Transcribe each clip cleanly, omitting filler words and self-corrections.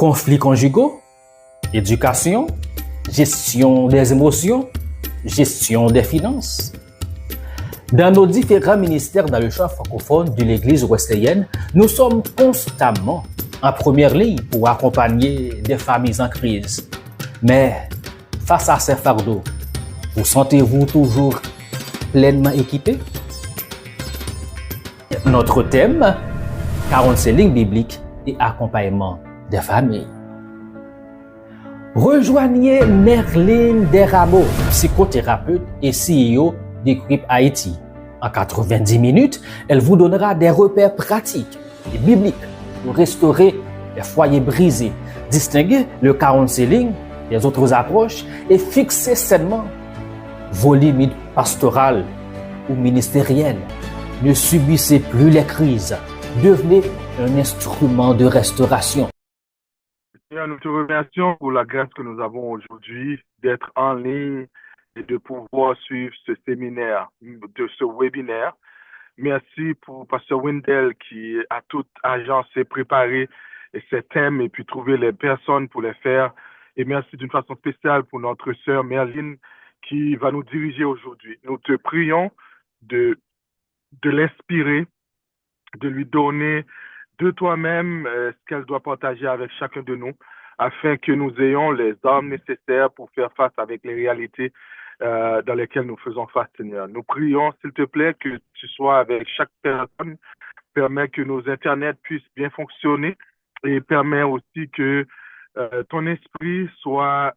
conflits conjugaux, éducation, gestion des émotions, gestion des finances. Dans nos différents ministères dans le champ francophone de l'Église wesleyenne, nous sommes constamment en première ligne pour accompagner des familles en crise. Mais face à ces fardeaux, vous sentez-vous toujours pleinement équipé? Notre thème, counseling biblique et accompagnement des familles. Rejoignez Merlin Desrameaux, psychothérapeute et CEO d'Equip Haïti. En 90 minutes, elle vous donnera des repères pratiques et bibliques pour restaurer les foyers brisés, distinguer le counseling des autres approches et fixer sainement vos limites pastorales ou ministérielles. Ne subissez plus les crises. Devenez un instrument de restauration. Nous te remercions pour la grâce que nous avons aujourd'hui d'être en ligne et de pouvoir suivre ce séminaire, ce webinaire. Merci pour Pasteur Wendell qui a tout agencé, préparé ces thèmes et puis trouver les personnes pour les faire. Et merci d'une façon spéciale pour notre sœur Merlin qui va nous diriger aujourd'hui. Nous te prions de l'inspirer, de lui donner de toi-même ce qu'elle doit partager avec chacun de nous, afin que nous ayons les armes nécessaires pour faire face avec les réalités dans lesquelles nous faisons face, Seigneur. Nous prions, s'il te plaît, que tu sois avec chaque personne, permets que nos internets puissent bien fonctionner et permets aussi que ton esprit soit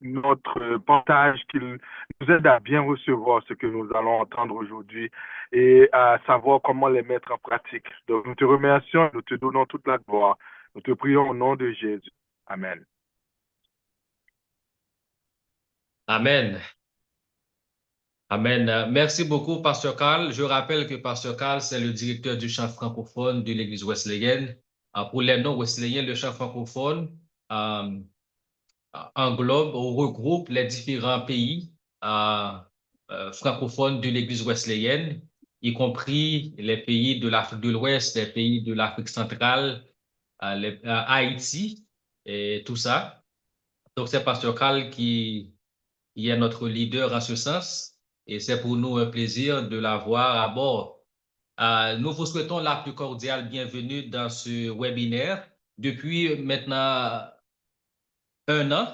notre partage, qu'il nous aide à bien recevoir ce que nous allons entendre aujourd'hui et à savoir comment les mettre en pratique. Donc, nous te remercions, nous te donnons toute la gloire. Nous te prions au nom de Jésus. Amen. Amen. Amen. Merci beaucoup, Pasteur Carl. Je rappelle que Pasteur Carl, c'est le directeur du champ francophone de l'Église wesleyenne. Pour les non-wesleyens, le champ francophone englobe ou regroupe les différents pays francophones de l'Église wesleyenne, y compris les pays de l'Afrique de l'Ouest, les pays de l'Afrique centrale, Haïti et tout ça. Donc, c'est Pasteur Carl qui est notre leader en ce sens et c'est pour nous un plaisir de l'avoir à bord. Nous vous souhaitons la plus cordiale bienvenue dans ce webinaire. Depuis maintenant 1 an,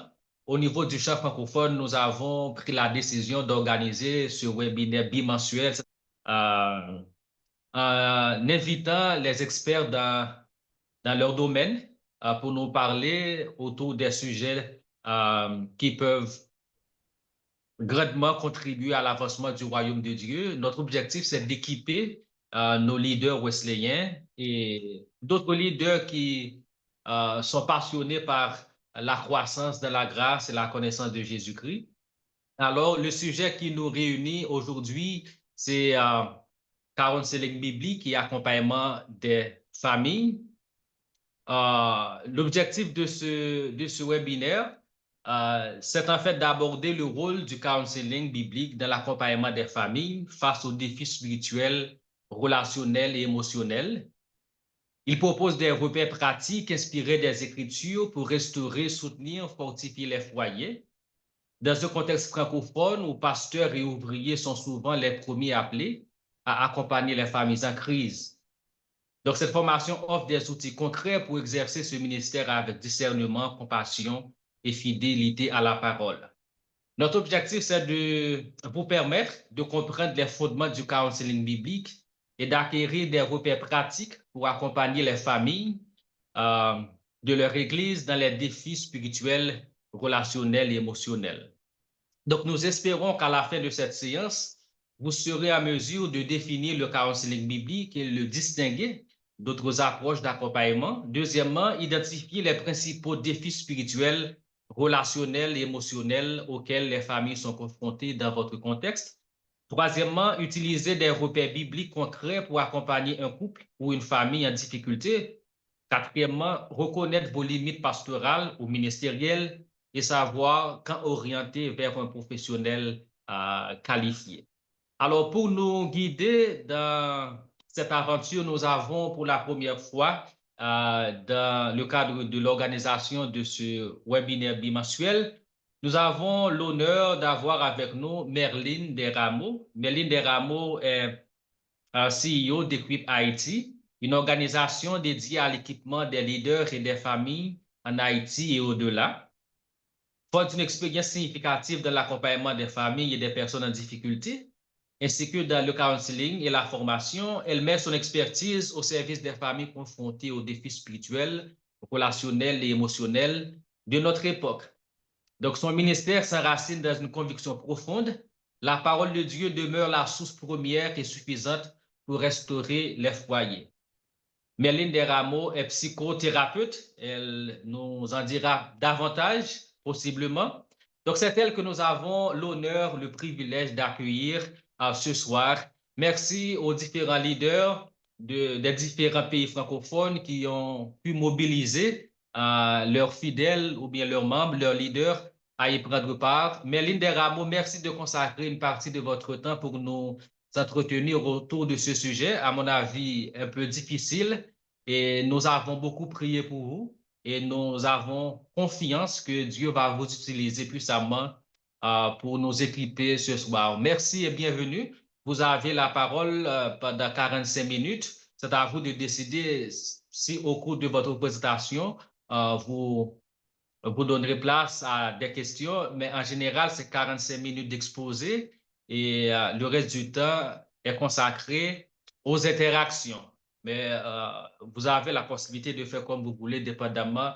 au niveau du champ francophone, nous avons pris la décision d'organiser ce webinaire bimensuel en invitant les experts dans leur domaine pour nous parler autour des sujets qui peuvent grandement contribuer à l'avancement du royaume de Dieu. Notre objectif, c'est d'équiper nos leaders wesleyens et d'autres leaders qui sont passionnés par la croissance de la grâce et la connaissance de Jésus-Christ. Alors, le sujet qui nous réunit aujourd'hui, c'est counseling biblique et accompagnement des familles. L'objectif de ce webinaire, c'est en fait d'aborder le rôle du counseling biblique dans l'accompagnement des familles face aux défis spirituels, relationnels et émotionnels. Il propose des repères pratiques inspirés des Écritures pour restaurer, soutenir, fortifier les foyers. Dans un contexte francophone où pasteurs et ouvriers sont souvent les premiers appelés à accompagner les familles en crise. Donc, cette formation offre des outils concrets pour exercer ce ministère avec discernement, compassion et fidélité à la parole. Notre objectif, c'est de vous permettre de comprendre les fondements du counseling biblique et d'acquérir des repères pratiques pour accompagner les familles de leur Église dans les défis spirituels, relationnels et émotionnels. Donc, nous espérons qu'à la fin de cette séance, vous serez en mesure de définir le counseling biblique et le distinguer d'autres approches d'accompagnement. Deuxièmement, identifier les principaux défis spirituels, relationnels et émotionnels auxquels les familles sont confrontées dans votre contexte. Troisièmement, utiliser des repères bibliques concrets pour accompagner un couple ou une famille en difficulté. Quatrièmement, reconnaître vos limites pastorales ou ministérielles et savoir quand orienter vers un professionnel qualifié. Alors, pour nous guider dans cette aventure, nous avons pour la première fois dans le cadre de l'organisation de ce webinaire bimensuel. Nous avons l'honneur d'avoir avec nous Merlin Desrameaux. Merlin Desrameaux est CEO d'Equip Haïti, une organisation dédiée à l'équipement des leaders et des familles en Haïti et au-delà. Forte d'une expérience significative dans l'accompagnement des familles et des personnes en difficulté, ainsi que dans le counseling et la formation, elle met son expertise au service des familles confrontées aux défis spirituels, relationnels et émotionnels de notre époque. Donc, son ministère s'enracine dans une conviction profonde. La parole de Dieu demeure la source première et suffisante pour restaurer les foyers. Merlin Desrameaux est psychothérapeute. Elle nous en dira davantage, possiblement. Donc, c'est elle que nous avons l'honneur, le privilège d'accueillir ce soir. Merci aux différents leaders des différents pays francophones qui ont pu mobiliser leurs fidèles ou bien leurs membres, leurs leaders à y prendre part. Merlin Desrameaux, merci de consacrer une partie de votre temps pour nous s'entretenir autour de ce sujet, à mon avis, un peu difficile. Et nous avons beaucoup prié pour vous et nous avons confiance que Dieu va vous utiliser puissamment pour nous équiper ce soir. Merci et bienvenue. Vous avez la parole pendant 45 minutes. C'est à vous de décider si au cours de votre présentation, vous donnerez place à des questions, mais en général, c'est 45 minutes d'exposé et le reste du temps est consacré aux interactions. Mais vous avez la possibilité de faire comme vous voulez, dépendamment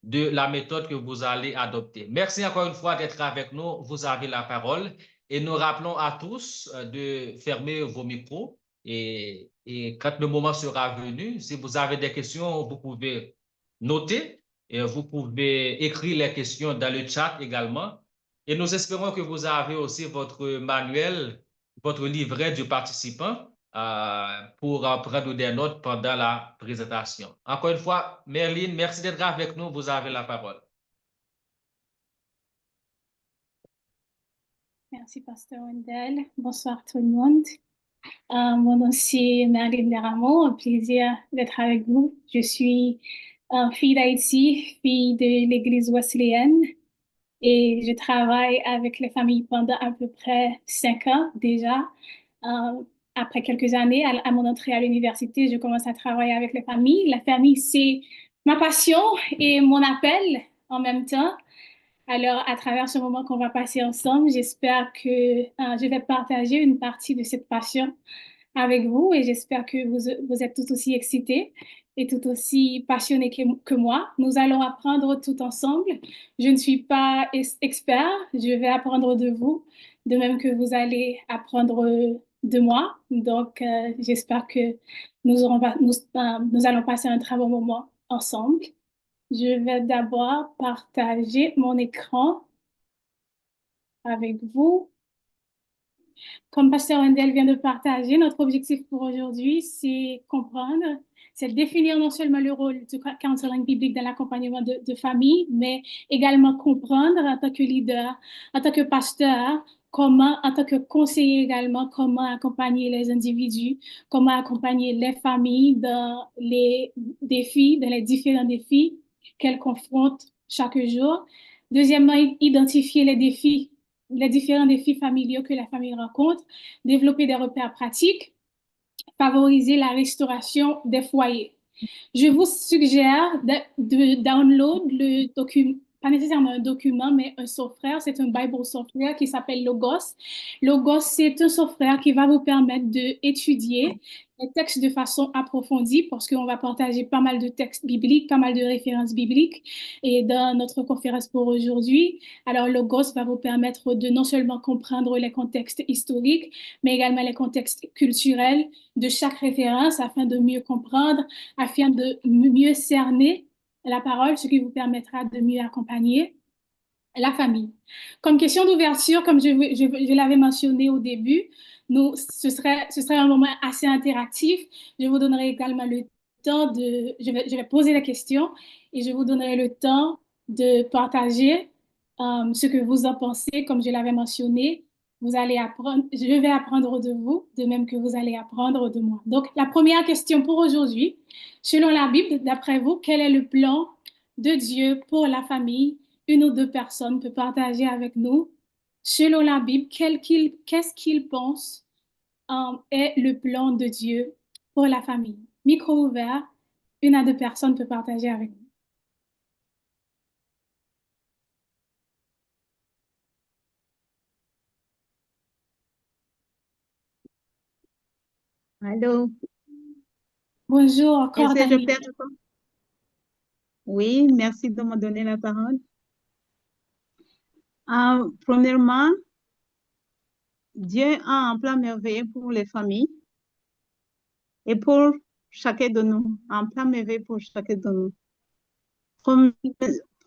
de la méthode que vous allez adopter. Merci encore une fois d'être avec nous. Vous avez la parole et nous rappelons à tous de fermer vos micros et quand le moment sera venu, si vous avez des questions, vous pouvez noter. Et vous pouvez écrire les questions dans le chat également. Et nous espérons que vous avez aussi votre manuel, votre livret du participant pour prendre des notes pendant la présentation. Encore une fois, Merlin, merci d'être avec nous. Vous avez la parole. Merci, Pasteur Wendell. Bonsoir tout le monde. Mon nom c'est Merlin Desrameaux. Un plaisir d'être avec vous. Je suis fille d'Haïti, fille de l'Église wesleyenne et je travaille avec les familles pendant à peu près 5 ans déjà. Après quelques années, à mon entrée à l'université, je commence à travailler avec les familles. La famille, c'est ma passion et mon appel en même temps. Alors, à travers ce moment qu'on va passer ensemble, j'espère que je vais partager une partie de cette passion avec vous et j'espère que vous êtes tout aussi excités et tout aussi passionnés que moi. Nous allons apprendre tout ensemble. Je ne suis pas expert, je vais apprendre de vous, de même que vous allez apprendre de moi. Donc, j'espère que nous allons passer un très bon moment ensemble. Je vais d'abord partager mon écran avec vous. Comme Pasteur Wendell vient de partager, notre objectif pour aujourd'hui, c'est comprendre, c'est définir non seulement le rôle du counseling biblique dans l'accompagnement de famille, mais également comprendre en tant que leader, en tant que pasteur, comment, en tant que conseiller également, comment accompagner les individus, comment accompagner les familles dans les défis, dans les différents défis qu'elles confrontent chaque jour. Deuxièmement, identifier les défis, les différents défis familiaux que la famille rencontre, développer des repères pratiques, favoriser la restauration des foyers. Je vous suggère de download le document, pas nécessairement un document, mais un software. C'est un Bible software qui s'appelle Logos. Logos, c'est un software qui va vous permettre d'étudier les textes de façon approfondie parce qu'on va partager pas mal de textes bibliques, pas mal de références bibliques et dans notre conférence pour aujourd'hui. Alors, Logos va vous permettre de non seulement comprendre les contextes historiques, mais également les contextes culturels de chaque référence afin de mieux comprendre, afin de mieux cerner la parole, ce qui vous permettra de mieux accompagner la famille. Comme question d'ouverture, comme je l'avais mentionné au début, ce serait un moment assez interactif. Je vous donnerai également le temps je vais poser la question et je vous donnerai le temps de partager ce que vous en pensez, comme je l'avais mentionné. vous allez apprendre, je vais apprendre de vous, de même que vous allez apprendre de moi. Donc, la première question pour aujourd'hui, selon la Bible, d'après vous, quel est le plan de Dieu pour la famille? Une ou deux personnes peuvent partager avec nous. Selon la Bible, qu'est-ce qu'il pense est le plan de Dieu pour la famille? Micro ouvert, une à deux personnes peuvent partager avec nous. Allô, Bonjour, est-ce que je Cordalie. peux répondre? Oui, merci de me donner la parole. Premièrement, Dieu a un plan merveilleux pour les familles et pour chacun de nous, un plan merveilleux pour chacun de nous.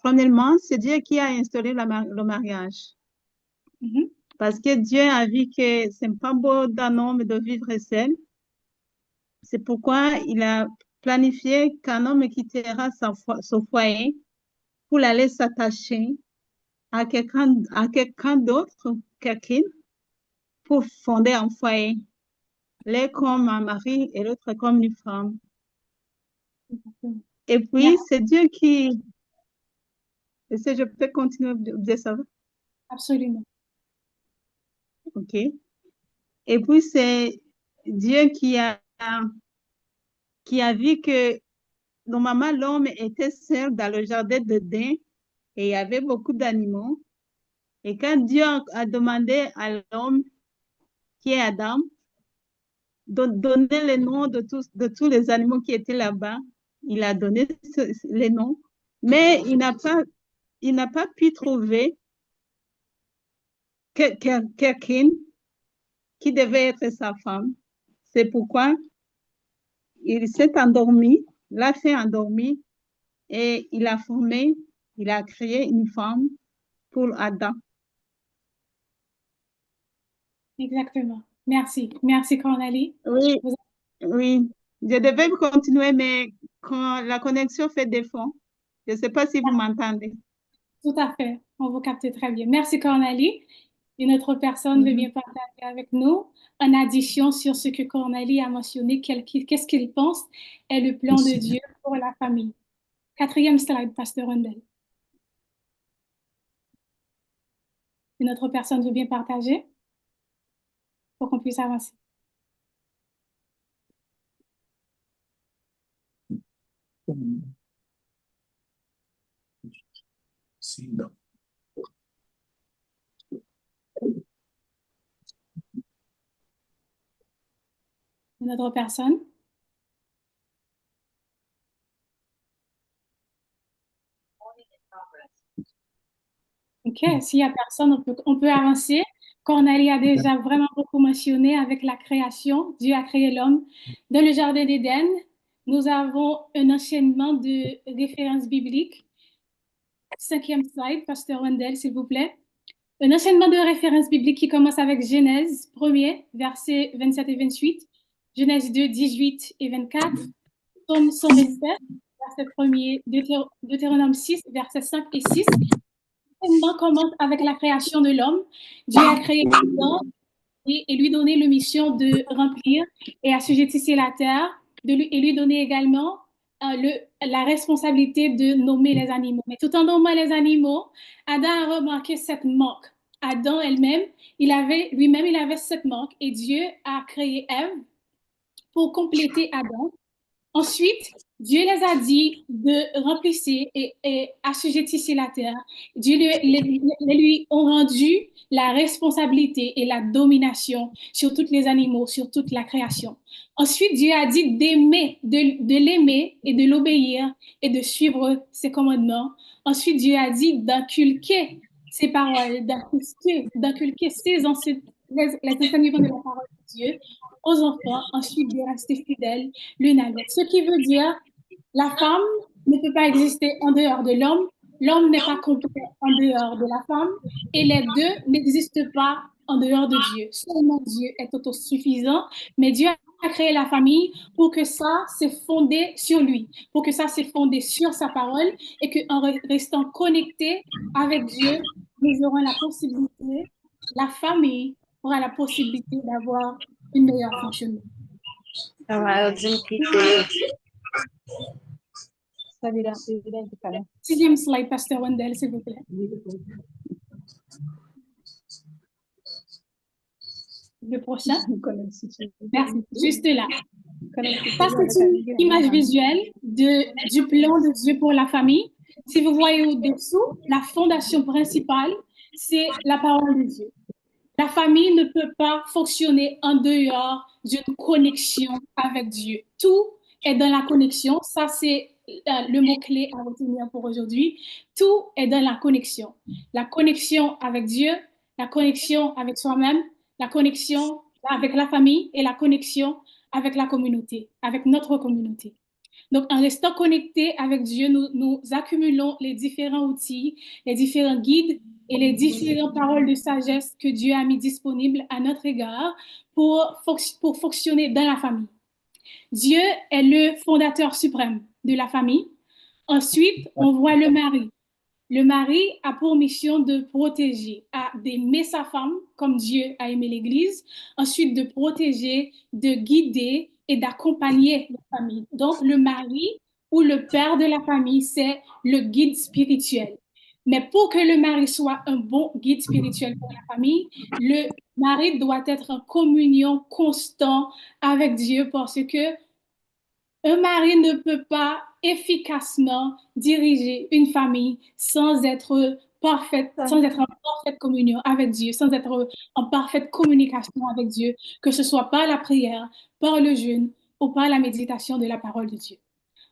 Premièrement, c'est Dieu qui a instauré le mariage. Mhm. Parce que Dieu a vu que c'est pas beau d'un homme de vivre seul. C'est pourquoi il a planifié qu'un homme quittera son foyer pour aller s'attacher à quelqu'un d'autre, quelqu'un, pour fonder un foyer. L'un comme un mari et l'autre comme une femme. Et puis, Merci. c'est Dieu qui... Est-ce que je peux continuer de dire ça? Absolument. OK. Et puis, c'est Dieu qui a vu que normalement, l'homme était seul dans le jardin d'Éden et il y avait beaucoup d'animaux. Et quand Dieu a demandé à l'homme, qui est Adam, de donner les noms de tous les animaux qui étaient là-bas, il a donné les noms, mais il n'a pas pu trouver quelqu'un qui devait être sa femme. C'est pourquoi il s'est endormi, l'a fait endormir et il a créé une femme pour Adam. Exactement. Merci. Merci, Cornélie. Oui, Vous- oui. Je devais continuer, mais quand la connexion fait défaut, je ne sais pas si vous m'entendez. Tout à fait. On vous capte très bien. Merci, Cornélie. Une autre personne veut bien partager avec nous en addition sur ce que Cornélie a mentionné. Qu'est-ce qu'il pense est le plan de Dieu pour la famille. Quatrième slide, Pasteur Rondel. Une autre personne veut bien partager pour qu'on puisse avancer. Une autre personne? OK, s'il n'y a personne, on peut avancer. Cornélie a déjà vraiment beaucoup mentionné avec la création. Dieu a créé l'homme. Dans le jardin d'Éden, nous avons un enchaînement de références bibliques. Cinquième slide, Pasteur Wendell, s'il vous plaît. Un enchaînement de références bibliques qui commence avec Genèse 1er, versets 27 et 28, Genèse 2, 18 et 24, Psaume 127, verset 1er, Deutéronome 6, versets 5 et 6. L'enchaînement commence avec la création de l'homme. Dieu a créé Adam et lui donné la mission de remplir et assujettir la terre, et lui donner également la responsabilité de nommer les animaux. Mais tout en nommant les animaux, Adam a remarqué cette manque. Adam lui-même, il avait cette manque et Dieu a créé Ève pour compléter Adam. Ensuite, Dieu les a dit de remplir et assujettir la terre. Dieu lui ont rendu la responsabilité et la domination sur tous les animaux, sur toute la création. Ensuite, Dieu a dit d'aimer, de l'aimer et de l'obéir et de suivre ses commandements. Ensuite, Dieu a dit d'inculquer ses paroles, d'inculquer ses les enseignements de la parole de Dieu aux enfants, ensuite de rester fidèles l'une à l'autre. Ce qui veut dire la femme ne peut pas exister en dehors de l'homme, l'homme n'est pas complet en dehors de la femme, et les deux n'existent pas en dehors de Dieu. Seulement Dieu est autosuffisant, mais Dieu a créé la famille pour que ça s'est fondé sur lui, pour que ça s'est fondé sur sa parole, et qu'en restant connecté avec Dieu, nous aurons la possibilité, la famille, aura la possibilité d'avoir une meilleure fonctionnement. Sixième slide, Pasteur Wendell, s'il vous plaît. Le prochain. Merci. Juste là. Ça, c'est une image visuelle du plan de Dieu pour la famille. Si vous voyez au-dessous, la fondation principale, c'est la parole de Dieu. La famille ne peut pas fonctionner en dehors d'une connexion avec Dieu. Tout est dans la connexion. Ça, c'est le mot-clé à retenir pour aujourd'hui. Tout est dans la connexion. La connexion avec Dieu, la connexion avec soi-même, la connexion avec la famille et la connexion avec la communauté, avec notre communauté. Donc, en restant connectés avec Dieu, nous accumulons les différents outils, les différents guides et les différentes paroles de sagesse que Dieu a mis disponibles à notre égard pour fonctionner dans la famille. Dieu est le fondateur suprême de la famille. Ensuite, on voit le mari. Le mari a pour mission de protéger, d'aimer sa femme comme Dieu a aimé l'Église, ensuite de protéger, de guider et d'accompagner la famille. Donc, le mari ou le père de la famille, c'est le guide spirituel. Mais pour que le mari soit un bon guide spirituel pour la famille, le mari doit être en communion constante avec Dieu parce que un mari ne peut pas efficacement diriger une famille sans être en parfaite communion avec Dieu, sans être en parfaite communication avec Dieu, que ce soit par la prière, par le jeûne ou par la méditation de la parole de Dieu.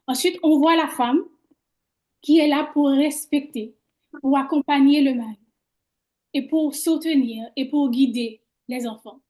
Ensuite, on voit la femme qui est là pour respecter, pour accompagner le mari et pour soutenir et pour guider les enfants.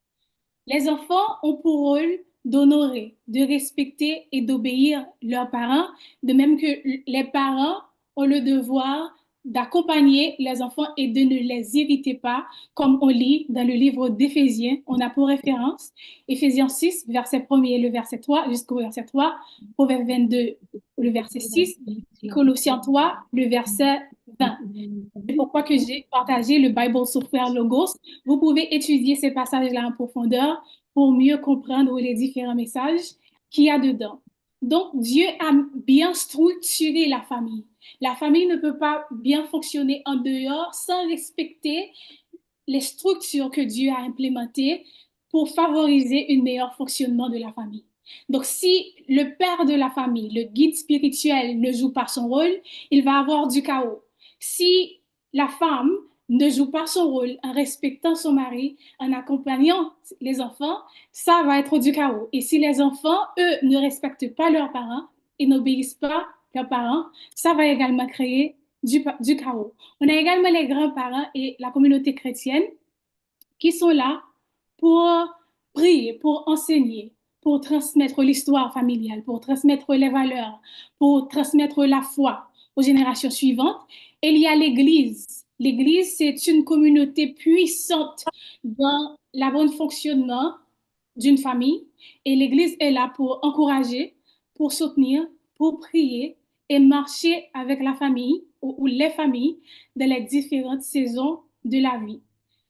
Les enfants ont pour rôle d'honorer, de respecter et d'obéir leurs parents, de même que les parents ont le devoir d'accompagner les enfants et de ne les irriter pas, comme on lit dans le livre d'Éphésiens. On a pour référence Éphésiens 6, verset 1er, le verset 3 jusqu'au verset 3, Proverbe 22, le verset 6, et Colossiens 3, le verset 20. C'est pourquoi que j'ai partagé le Bible Software Logos. Vous pouvez étudier ces passages-là en profondeur pour mieux comprendre les différents messages qu'il y a dedans. Donc, Dieu a bien structuré la famille. La famille ne peut pas bien fonctionner en dehors sans respecter les structures que Dieu a implémentées pour favoriser un meilleur fonctionnement de la famille. Donc, si le père de la famille, le guide spirituel, ne joue pas son rôle, il va avoir du chaos. Si la femme ne joue pas son rôle en respectant son mari, en accompagnant les enfants, ça va être du chaos. Et si les enfants, eux, ne respectent pas leurs parents et n'obéissent pas leurs parents, ça va également créer du chaos. On a également les grands-parents et la communauté chrétienne qui sont là pour prier, pour enseigner, pour transmettre l'histoire familiale, pour transmettre les valeurs, pour transmettre la foi aux générations suivantes. Et il y a l'Église. L'Église, c'est une communauté puissante dans le bon fonctionnement d'une famille. Et l'Église est là pour encourager, pour soutenir, pour prier et marcher avec la famille ou les familles dans les différentes saisons de la vie.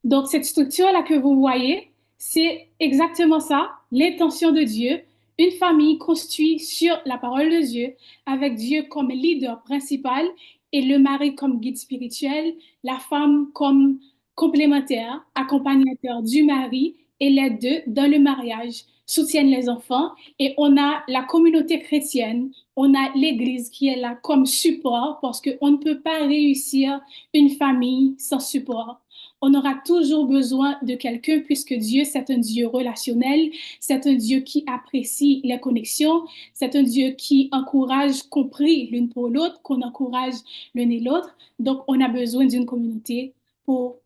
Donc, cette structure-là que vous voyez, c'est exactement ça, l'intention de Dieu. Une famille construite sur la parole de Dieu, avec Dieu comme leader principal et le mari comme guide spirituel, la femme comme complémentaire, accompagnateur du mari, et les deux, dans le mariage, soutiennent les enfants. Et on a la communauté chrétienne, on a l'Église qui est là comme support, parce qu'on ne peut pas réussir une famille sans support. On aura toujours besoin de quelqu'un puisque Dieu, c'est un Dieu relationnel, c'est un Dieu qui apprécie les connexions, c'est un Dieu qui encourage, qu'on prie l'une pour l'autre, qu'on encourage l'un et l'autre. Donc, on a besoin d'une communauté pour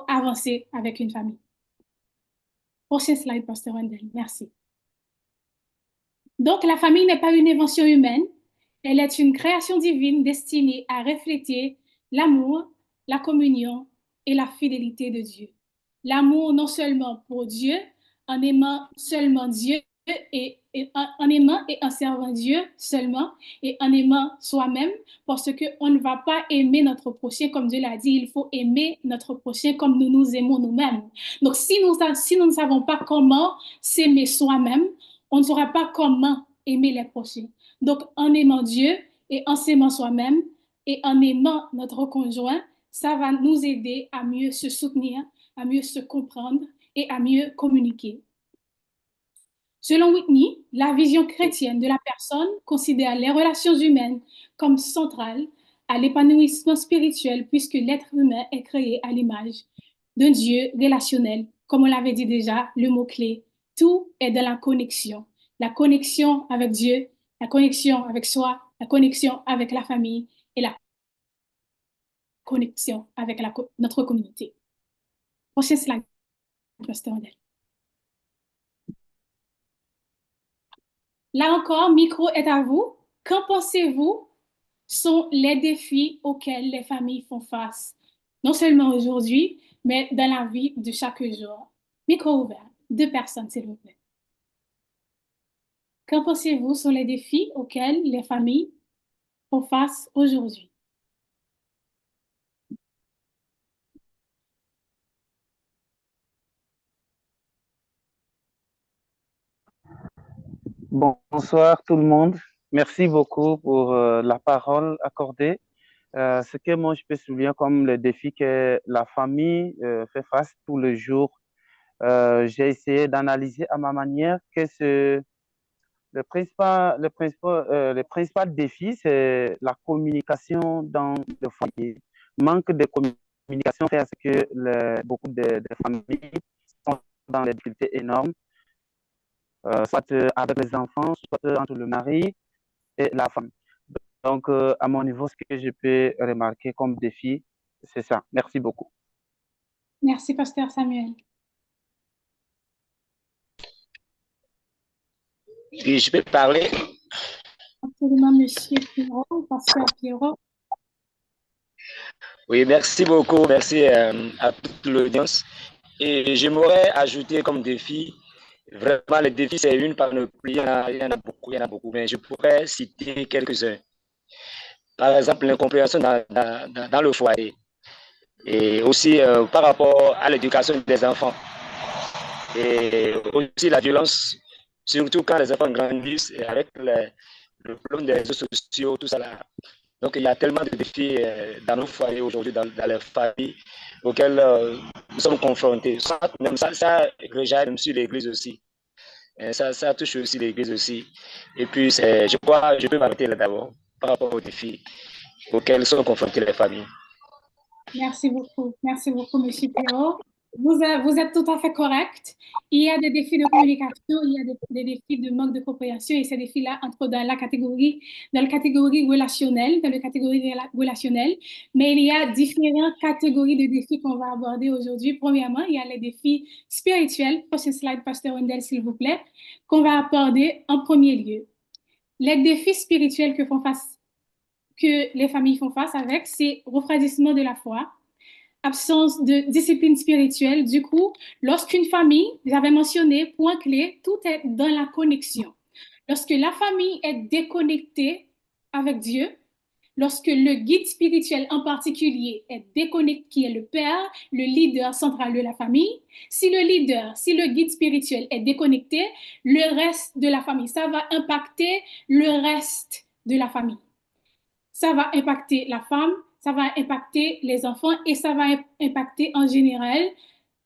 avancer avec une famille. Prochain slide, Pasteur Wendell. Merci. Donc, la famille n'est pas une invention humaine. Elle est une création divine destinée à refléter l'amour, la communion et la fidélité de Dieu. L'amour non seulement pour Dieu, en aimant seulement Dieu, en aimant et en servant Dieu seulement et en aimant soi-même, parce qu'on ne va pas aimer notre prochain comme Dieu l'a dit, il faut aimer notre prochain comme nous nous aimons nous-mêmes. Donc, si nous ne savons pas comment s'aimer soi-même, on ne saura pas comment aimer les prochains. Donc, en aimant Dieu et en s'aimant soi-même et en aimant notre conjoint, ça va nous aider à mieux se soutenir, à mieux se comprendre et à mieux communiquer. Selon Whitney, la vision chrétienne de la personne considère les relations humaines comme centrales à l'épanouissement spirituel puisque l'être humain est créé à l'image d'un Dieu relationnel. Comme on l'avait dit déjà, le mot-clé, tout est dans la connexion. La connexion avec Dieu, la connexion avec soi, la connexion avec la famille et la connexion avec notre communauté. Prochaine slide, Pasteur Andel. Là encore, micro est à vous. Qu'en pensez-vous sont les défis auxquels les familles font face, non seulement aujourd'hui, mais dans la vie de chaque jour? Micro ouvert. 2 personnes, s'il vous plaît. Qu'en pensez-vous sont les défis auxquels les familles font face aujourd'hui? Bonsoir tout le monde. Merci beaucoup pour la parole accordée. Ce que moi je peux souligner comme le défi que la famille fait face tous les jours, j'ai essayé d'analyser à ma manière que le principal défi, c'est la communication dans le foyer. Manque de communication fait à ce que beaucoup de familles sont dans des difficultés énormes, soit avec les enfants, soit entre le mari et la femme. Donc, à mon niveau, ce que je peux remarquer comme défi, c'est ça. Merci beaucoup. Merci, Pasteur Samuel. Et je peux parler? Absolument, Monsieur Pierrot, Pasteur Pierrot. Oui, merci beaucoup. Merci à toute l'audience. Et j'aimerais ajouter comme défi, vraiment, les défis, c'est une panoplie. Il y en a beaucoup, mais je pourrais citer quelques-uns. Par exemple, l'incompréhension dans le foyer. Et aussi par rapport à l'éducation des enfants. Et aussi la violence, surtout quand les enfants grandissent et avec le problème des réseaux sociaux, tout ça là. Donc, il y a tellement de défis dans nos foyers aujourd'hui, dans les familles, auxquels nous sommes confrontés. Même ça rejaillit même sur l'Église aussi. Et ça touche aussi l'Église aussi. Et puis, je crois, je peux m'arrêter là d'abord par rapport aux défis auxquels sont confrontées les familles. Merci beaucoup, Monsieur Pierrot. Vous êtes tout à fait correct. Il y a des défis de communication, il y a des défis de manque de compréhension et ces défis-là entrent dans la catégorie relationnelle, mais il y a différentes catégories de défis qu'on va aborder aujourd'hui. Premièrement, il y a les défis spirituels. Prochaine slide, Pasteur Wendell, s'il vous plaît, qu'on va aborder en premier lieu. Les défis spirituels que les familles font face avec, c'est refroidissement de la foi, absence de discipline spirituelle. Du coup, lorsqu'une famille, j'avais mentionné, point clé, tout est dans la connexion. Lorsque la famille est déconnectée avec Dieu, lorsque le guide spirituel en particulier est déconnecté, qui est le père, le leader central de la famille, si le guide spirituel est déconnecté, le reste de la famille, ça va impacter le reste de la famille. Ça va impacter la femme, ça va impacter les enfants et ça va impacter en général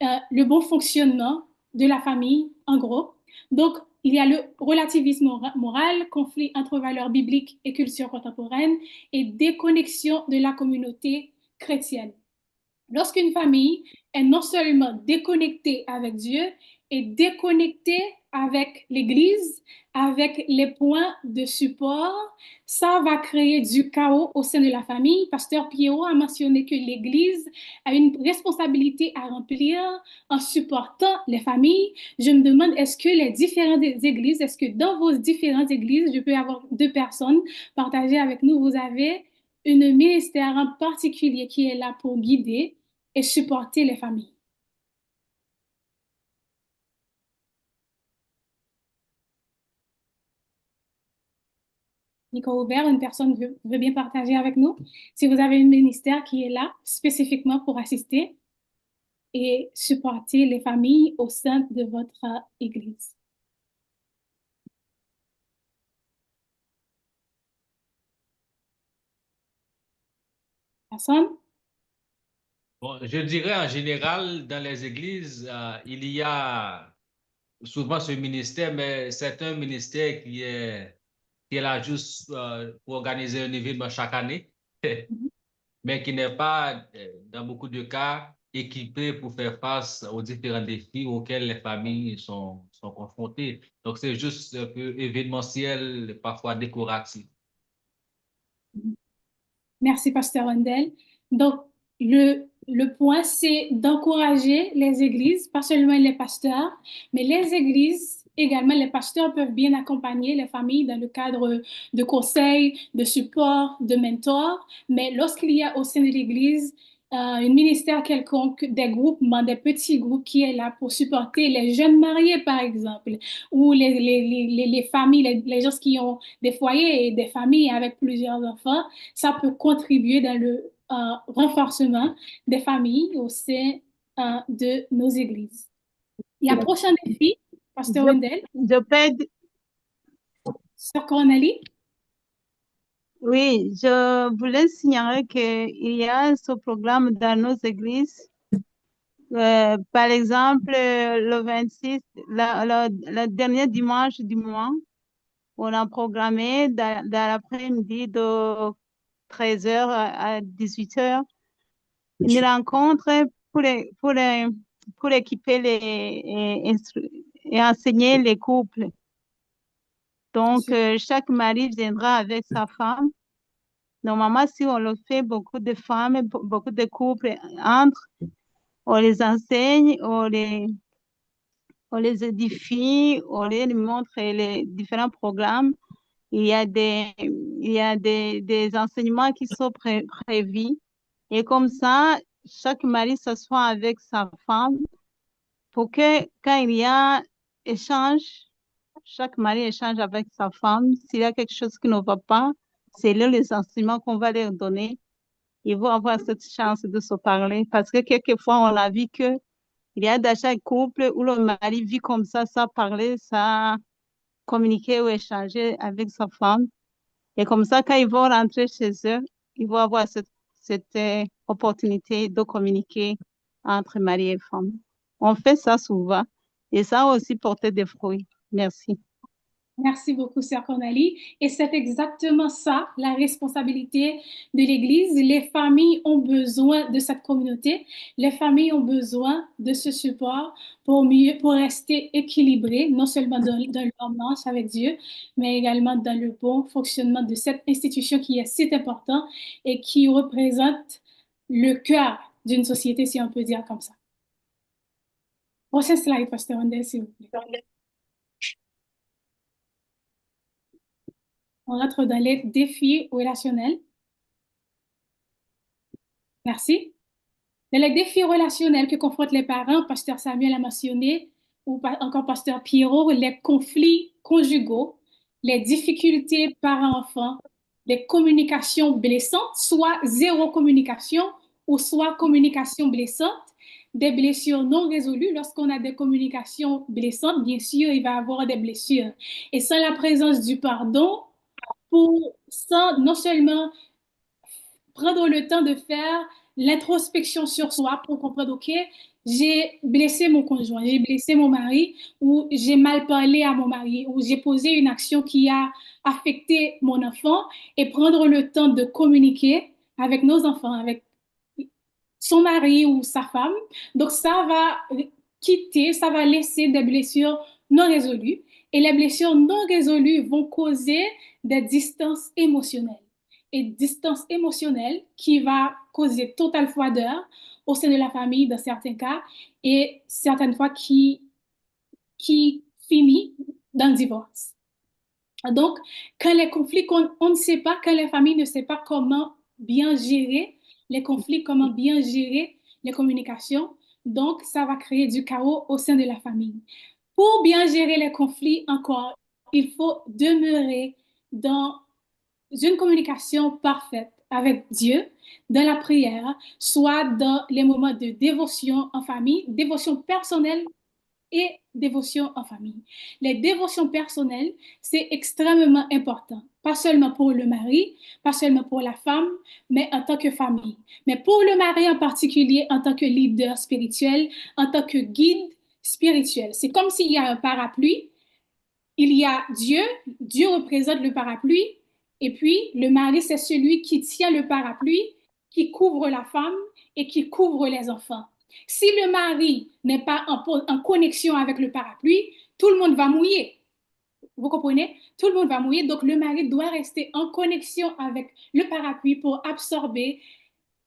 le bon fonctionnement de la famille, en gros. Donc, il y a le relativisme moral, conflit entre valeurs bibliques et culture contemporaine et déconnexion de la communauté chrétienne. Lorsqu'une famille est non seulement déconnectée avec Dieu, est déconnectée avec l'Église, avec les points de support, ça va créer du chaos au sein de la famille. Pasteur Pierrot a mentionné que l'Église a une responsabilité à remplir en supportant les familles. Je me demande, est-ce que dans vos différentes églises, je peux avoir 2 personnes partager avec nous, vous avez un ministère en particulier qui est là pour guider et supporter les familles? micro ouvert, une personne veut bien partager avec nous. Si vous avez un ministère qui est là spécifiquement pour assister et supporter les familles au sein de votre église. Personne? Bon, je dirais en général, dans les églises, il y a souvent ce ministère, mais c'est un ministère qui est là juste pour organiser un événement chaque année, mais qui n'est pas, dans beaucoup de cas, équipé pour faire face aux différents défis auxquels les familles sont confrontées. Donc, c'est juste un peu événementiel, parfois décoratif. Merci, Pasteur Wendell. Donc, le point, c'est d'encourager les églises, pas seulement les pasteurs, mais les églises également. Les pasteurs peuvent bien accompagner les familles dans le cadre de conseils, de support, de mentors. Mais lorsqu'il y a au sein de l'église un ministère quelconque, des groupements, des petits groupes qui est là pour supporter les jeunes mariés, par exemple, ou les familles, les gens qui ont des foyers et des familles avec plusieurs enfants, ça peut contribuer dans le renforcement des familles au sein de nos églises. Il y a un prochain défi, Pasteur Wendell. Je peux, Sœur Cornélie. oui, je voulais signaler qu'il y a ce programme dans nos églises. Par exemple, le 26, le dernier dimanche du mois, on a programmé dans l'après-midi de 13h à 18h une rencontre pour équiper et enseigner les couples. Donc, chaque mari viendra avec sa femme. Normalement, si on le fait, beaucoup de femmes, beaucoup de couples entrent, on les enseigne, on les édifie, on les montre les différents programmes. Il y a des enseignements qui sont prévus. Et comme ça, chaque mari s'assoit avec sa femme pour que quand il y a échange, chaque mari échange avec sa femme. S'il y a quelque chose qui ne va pas, c'est là les enseignements qu'on va leur donner. Ils vont avoir cette chance de se parler parce que quelquefois, on a vu que il y a des couples où le mari vit comme ça, parler, ça communiquer ou échanger avec sa femme. Et comme ça, quand ils vont rentrer chez eux, ils vont avoir cette opportunité de communiquer entre mari et femme. On fait ça souvent et ça a aussi porté des fruits. Merci. Merci beaucoup, Sœur Cornélie. Et c'est exactement ça, la responsabilité de l'Église. Les familles ont besoin de cette communauté. Les familles ont besoin de ce support pour rester équilibrées, non seulement dans leur marche avec Dieu, mais également dans le bon fonctionnement de cette institution qui est si importante et qui représente le cœur d'une société, si on peut dire comme ça. Prochain slide, Pasteur Wendell, s'il vous plaît. On rentre dans les défis relationnels. Merci. Dans les défis relationnels que confrontent les parents, Pasteur Samuel a mentionné, ou encore Pasteur Pierrot, les conflits conjugaux, les difficultés parents-enfants, les communications blessantes, soit zéro communication ou soit communication blessante, des blessures non résolues. Lorsqu'on a des communications blessantes, bien sûr, il va y avoir des blessures. Et sans la présence du pardon, sans non seulement prendre le temps de faire l'introspection sur soi pour comprendre, OK, j'ai blessé mon conjoint, j'ai blessé mon mari, ou j'ai mal parlé à mon mari, ou j'ai posé une action qui a affecté mon enfant, et prendre le temps de communiquer avec nos enfants, avec son mari ou sa femme. Donc, ça va laisser des blessures non résolues. Et les blessures non résolues vont causer des distances émotionnelles. Et distance émotionnelle qui va causer totale froideur au sein de la famille dans certains cas et certaines fois qui finit dans le divorce. Donc, quand les conflits, on ne sait pas, quand les familles ne savent pas comment bien gérer les conflits, comment bien gérer les communications, donc ça va créer du chaos au sein de la famille. Pour bien gérer les conflits, encore, il faut demeurer dans une communication parfaite avec Dieu dans la prière, soit dans les moments de dévotion en famille, dévotion personnelle et dévotion en famille. Les dévotions personnelles, c'est extrêmement important, pas seulement pour le mari, pas seulement pour la femme, mais en tant que famille. Mais pour le mari en particulier, en tant que leader spirituel, en tant que guide spirituel. C'est comme s'il y a un parapluie, il y a Dieu, Dieu représente le parapluie, et puis le mari, c'est celui qui tient le parapluie, qui couvre la femme et qui couvre les enfants. Si le mari n'est pas en connexion avec le parapluie, tout le monde va mouiller. Vous comprenez? Tout le monde va mouiller, donc le mari doit rester en connexion avec le parapluie pour absorber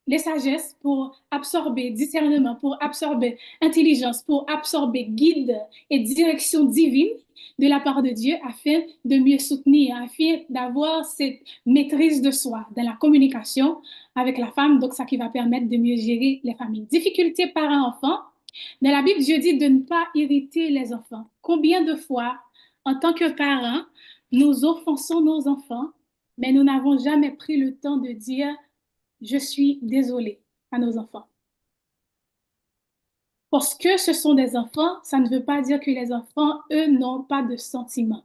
les sagesses, pour absorber discernement, pour absorber intelligence, pour absorber guide et direction divine de la part de Dieu afin de mieux soutenir, afin d'avoir cette maîtrise de soi dans la communication avec la femme, donc ça qui va permettre de mieux gérer les familles. Difficultés parents-enfants. Dans la Bible, Dieu dit de ne pas irriter les enfants. Combien de fois, en tant que parents, nous offensons nos enfants, mais nous n'avons jamais pris le temps de dire je suis désolée à nos enfants. Parce que ce sont des enfants, ça ne veut pas dire que les enfants, eux, n'ont pas de sentiments.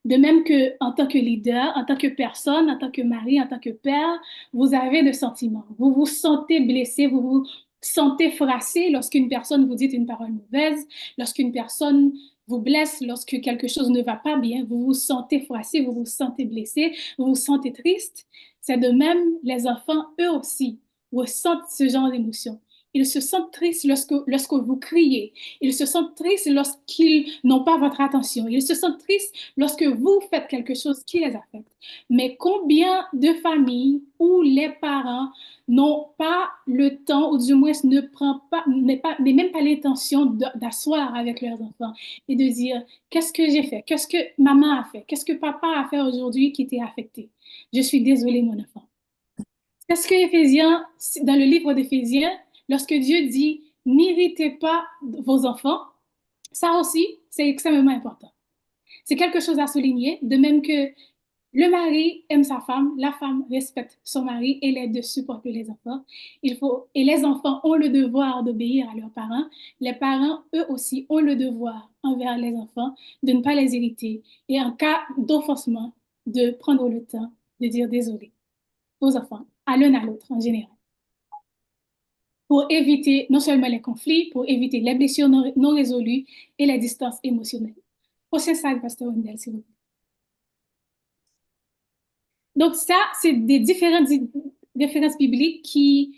De même que en tant que leader, en tant que personne, en tant que mari, en tant que père, vous avez de sentiments. Vous vous sentez blessé, vous vous sentez froissé lorsqu'une personne vous dit une parole mauvaise, lorsqu'une personne vous blesse, lorsque quelque chose ne va pas bien, vous vous sentez froissé, vous vous sentez blessé, vous vous sentez triste. C'est de même, les enfants, eux aussi, ressentent ce genre d'émotions. Ils se sentent tristes lorsque vous criez. Ils se sentent tristes lorsqu'ils n'ont pas votre attention. Ils se sentent tristes lorsque vous faites quelque chose qui les affecte. Mais combien de familles où les parents n'ont pas le temps, ou du moins n'est même pas l'intention d'asseoir avec leurs enfants et de dire qu'est-ce que j'ai fait, qu'est-ce que maman a fait, qu'est-ce que papa a fait aujourd'hui qui t'est affecté. Je suis désolée, mon enfant. C'est ce que Éphésiens, dans le livre d'Éphésiens, lorsque Dieu dit n'irritez pas vos enfants, ça aussi, c'est extrêmement important. C'est quelque chose à souligner, de même que le mari aime sa femme, la femme respecte son mari et les deux supportent les enfants. Et les enfants ont le devoir d'obéir à leurs parents. Les parents, eux aussi, ont le devoir envers les enfants de ne pas les irriter et en cas d'offensement, de prendre le temps de dire désolé aux enfants, à l'un à l'autre en général, pour éviter non seulement les conflits, pour éviter les blessures non résolues et les distances émotionnelles. Prochain slide, Pasteur Wendell, s'il vous plaît. Donc ça, c'est des différentes références bibliques qui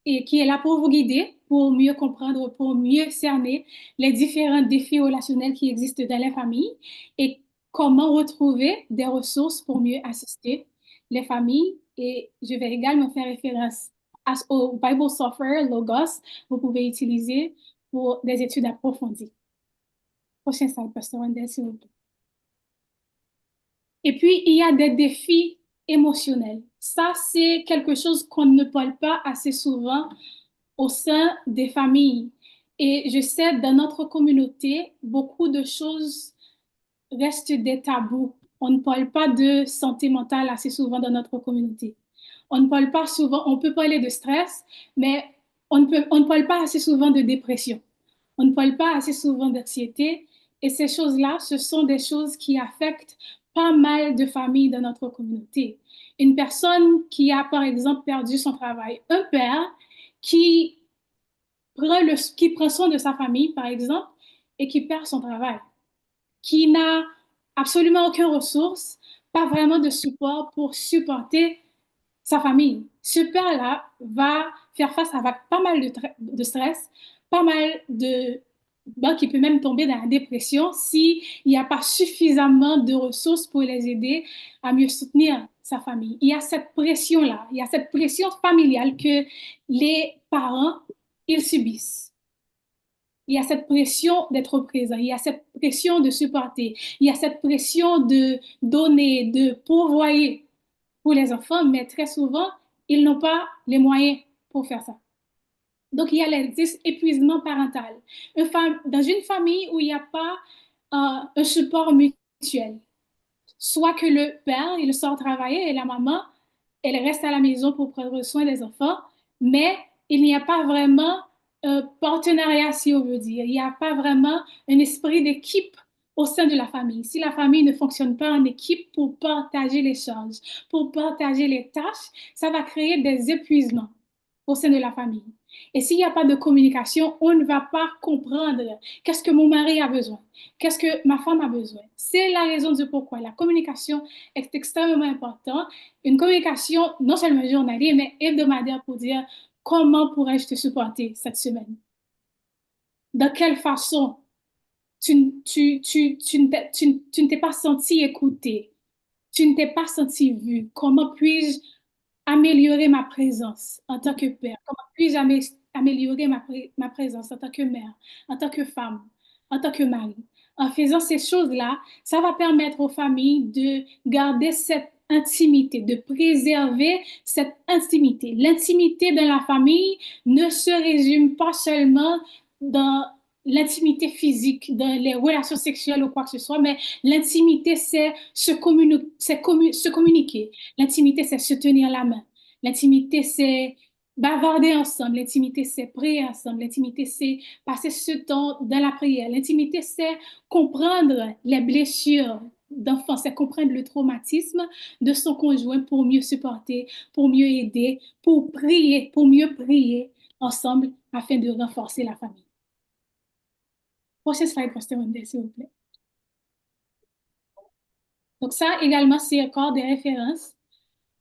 est là pour vous guider, pour mieux comprendre, pour mieux cerner les différents défis relationnels qui existent dans les familles et comment retrouver des ressources pour mieux assister les familles. Et je vais également faire référence au Bible Software Logos, vous pouvez utiliser pour des études approfondies. Prochain slide, Pasteur Wendell, s'il vous plaît. Et puis, il y a des défis émotionnels. Ça, c'est quelque chose qu'on ne parle pas assez souvent au sein des familles. Et je sais, dans notre communauté, beaucoup de choses restent des tabous. On ne parle pas de santé mentale assez souvent dans notre communauté. On ne parle pas souvent, on peut parler de stress, mais on ne parle pas assez souvent de dépression. On ne parle pas assez souvent d'anxiété. Et ces choses-là, ce sont des choses qui affectent pas mal de familles dans notre communauté. Une personne qui a, par exemple, perdu son travail, un père qui prend soin de sa famille, par exemple, et qui perd son travail, qui n'a absolument aucune ressource, pas vraiment de support pour supporter sa famille. Ce père-là va faire face à pas mal de stress, pas mal de... qui peut même tomber dans la dépression s'il n'y a pas suffisamment de ressources pour les aider à mieux soutenir sa famille. Il y a cette pression-là, il y a cette pression familiale que les parents, ils subissent. Il y a cette pression d'être présent, il y a cette pression de supporter, il y a cette pression de donner, de pourvoyer pour les enfants, mais très souvent, ils n'ont pas les moyens pour faire ça. Donc, il y a l'épuisement parental. Dans une famille où il n'y a pas un support mutuel, soit que le père, il sort travailler et la maman, elle reste à la maison pour prendre soin des enfants, mais il n'y a pas vraiment un partenariat, si on veut dire. Il n'y a pas vraiment un esprit d'équipe au sein de la famille. Si la famille ne fonctionne pas en équipe pour partager les choses, pour partager les tâches, ça va créer des épuisements au sein de la famille. Et s'il n'y a pas de communication, on ne va pas comprendre qu'est-ce que mon mari a besoin, qu'est-ce que ma femme a besoin. C'est la raison du pourquoi la communication est extrêmement importante. Une communication non seulement journalière, mais hebdomadaire pour dire comment pourrais-je te supporter cette semaine? De quelle façon tu ne t'es pas senti écouté? Tu ne t'es pas senti vu? Comment puis-je améliorer ma présence en tant que père? Comment puis-je améliorer ma présence en tant que mère, en tant que femme, en tant que mari? En faisant ces choses-là, ça va permettre aux familles de garder cette intimité, de préserver cette intimité. L'intimité dans la famille ne se résume pas seulement dans l'intimité physique, dans les relations sexuelles ou quoi que ce soit, mais l'intimité, c'est se communiquer. L'intimité, c'est se tenir la main. L'intimité, c'est bavarder ensemble. L'intimité, c'est prier ensemble. L'intimité, c'est passer ce temps dans la prière. L'intimité, c'est comprendre les blessures d'enfants, c'est comprendre le traumatisme de son conjoint pour mieux supporter, pour mieux aider, pour prier, pour mieux prier ensemble afin de renforcer la famille. Prochaine slide, Pasteur Wendell, s'il vous plaît. Donc ça également, c'est encore des références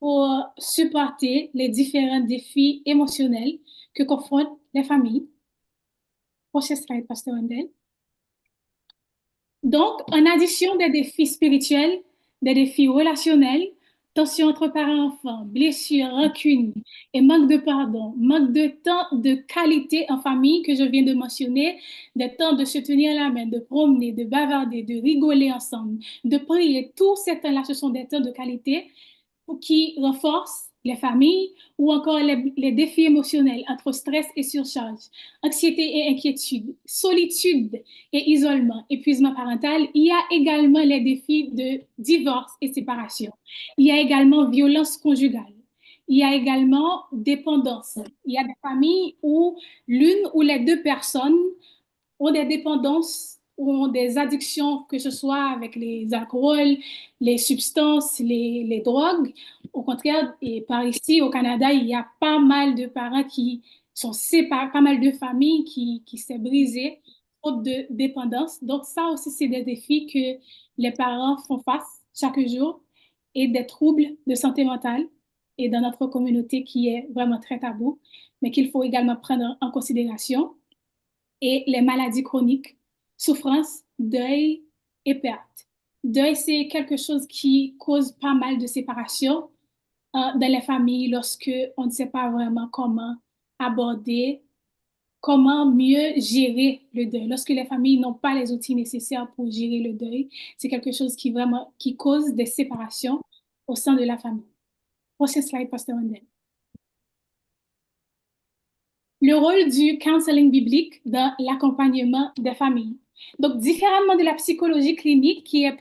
pour supporter les différents défis émotionnels que confrontent les familles. Prochaine slide, Pasteur Wendell. Donc, en addition des défis spirituels, des défis relationnels, tensions entre parents-enfants, blessures, rancune et manque de pardon, manque de temps de qualité en famille que je viens de mentionner, des temps de se tenir la main, de promener, de bavarder, de rigoler ensemble, de prier, tous ces temps-là, ce sont des temps de qualité qui renforcent les familles ou encore les défis émotionnels entre stress et surcharge, anxiété et inquiétude, solitude et isolement, épuisement parental. Il y a également les défis de divorce et séparation. Il y a également violence conjugale. Il y a également dépendance. Il y a des familles où l'une ou les deux personnes ont des dépendances ou ont des addictions, que ce soit avec les alcools, les substances, les drogues. Au contraire, et par ici au Canada, il y a pas mal de parents qui sont séparés, pas mal de familles qui s'est brisées faute de dépendance. Donc ça aussi, c'est des défis que les parents font face chaque jour et des troubles de santé mentale et dans notre communauté qui est vraiment très tabou, mais qu'il faut également prendre en considération. Et les maladies chroniques, souffrance, deuil et perte. Deuil, c'est quelque chose qui cause pas mal de séparation dans les familles lorsque on ne sait pas vraiment comment aborder, comment mieux gérer le deuil. Lorsque les familles n'ont pas les outils nécessaires pour gérer le deuil, c'est quelque chose qui cause des séparations au sein de la famille. Prochaine slide, Pasteur Wendell. Le rôle du counseling biblique dans l'accompagnement des familles. Donc, différemment de la psychologie clinique qui est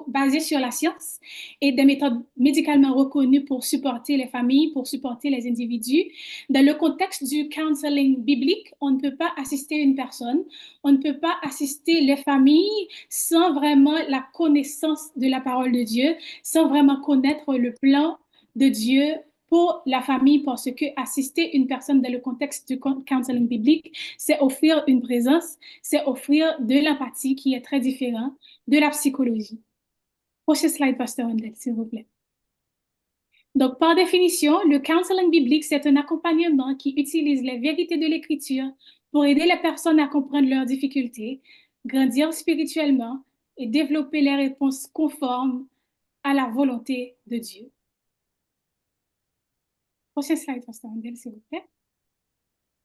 basée sur la science et des méthodes médicalement reconnues pour supporter les familles, pour supporter les individus, dans le contexte du counseling biblique, on ne peut pas assister une personne, on ne peut pas assister les familles sans vraiment la connaissance de la parole de Dieu, sans vraiment connaître le plan de Dieu pour la famille, parce que assister une personne dans le contexte du counseling biblique, c'est offrir une présence, c'est offrir de l'empathie qui est très différent de la psychologie. Prochaine slide, Pasteur Wendell, s'il vous plaît. Donc, par définition, le counseling biblique, c'est un accompagnement qui utilise les vérités de l'Écriture pour aider les personnes à comprendre leurs difficultés, grandir spirituellement et développer les réponses conformes à la volonté de Dieu. Prochaine slide, Pasteur Wendell, s'il vous plaît.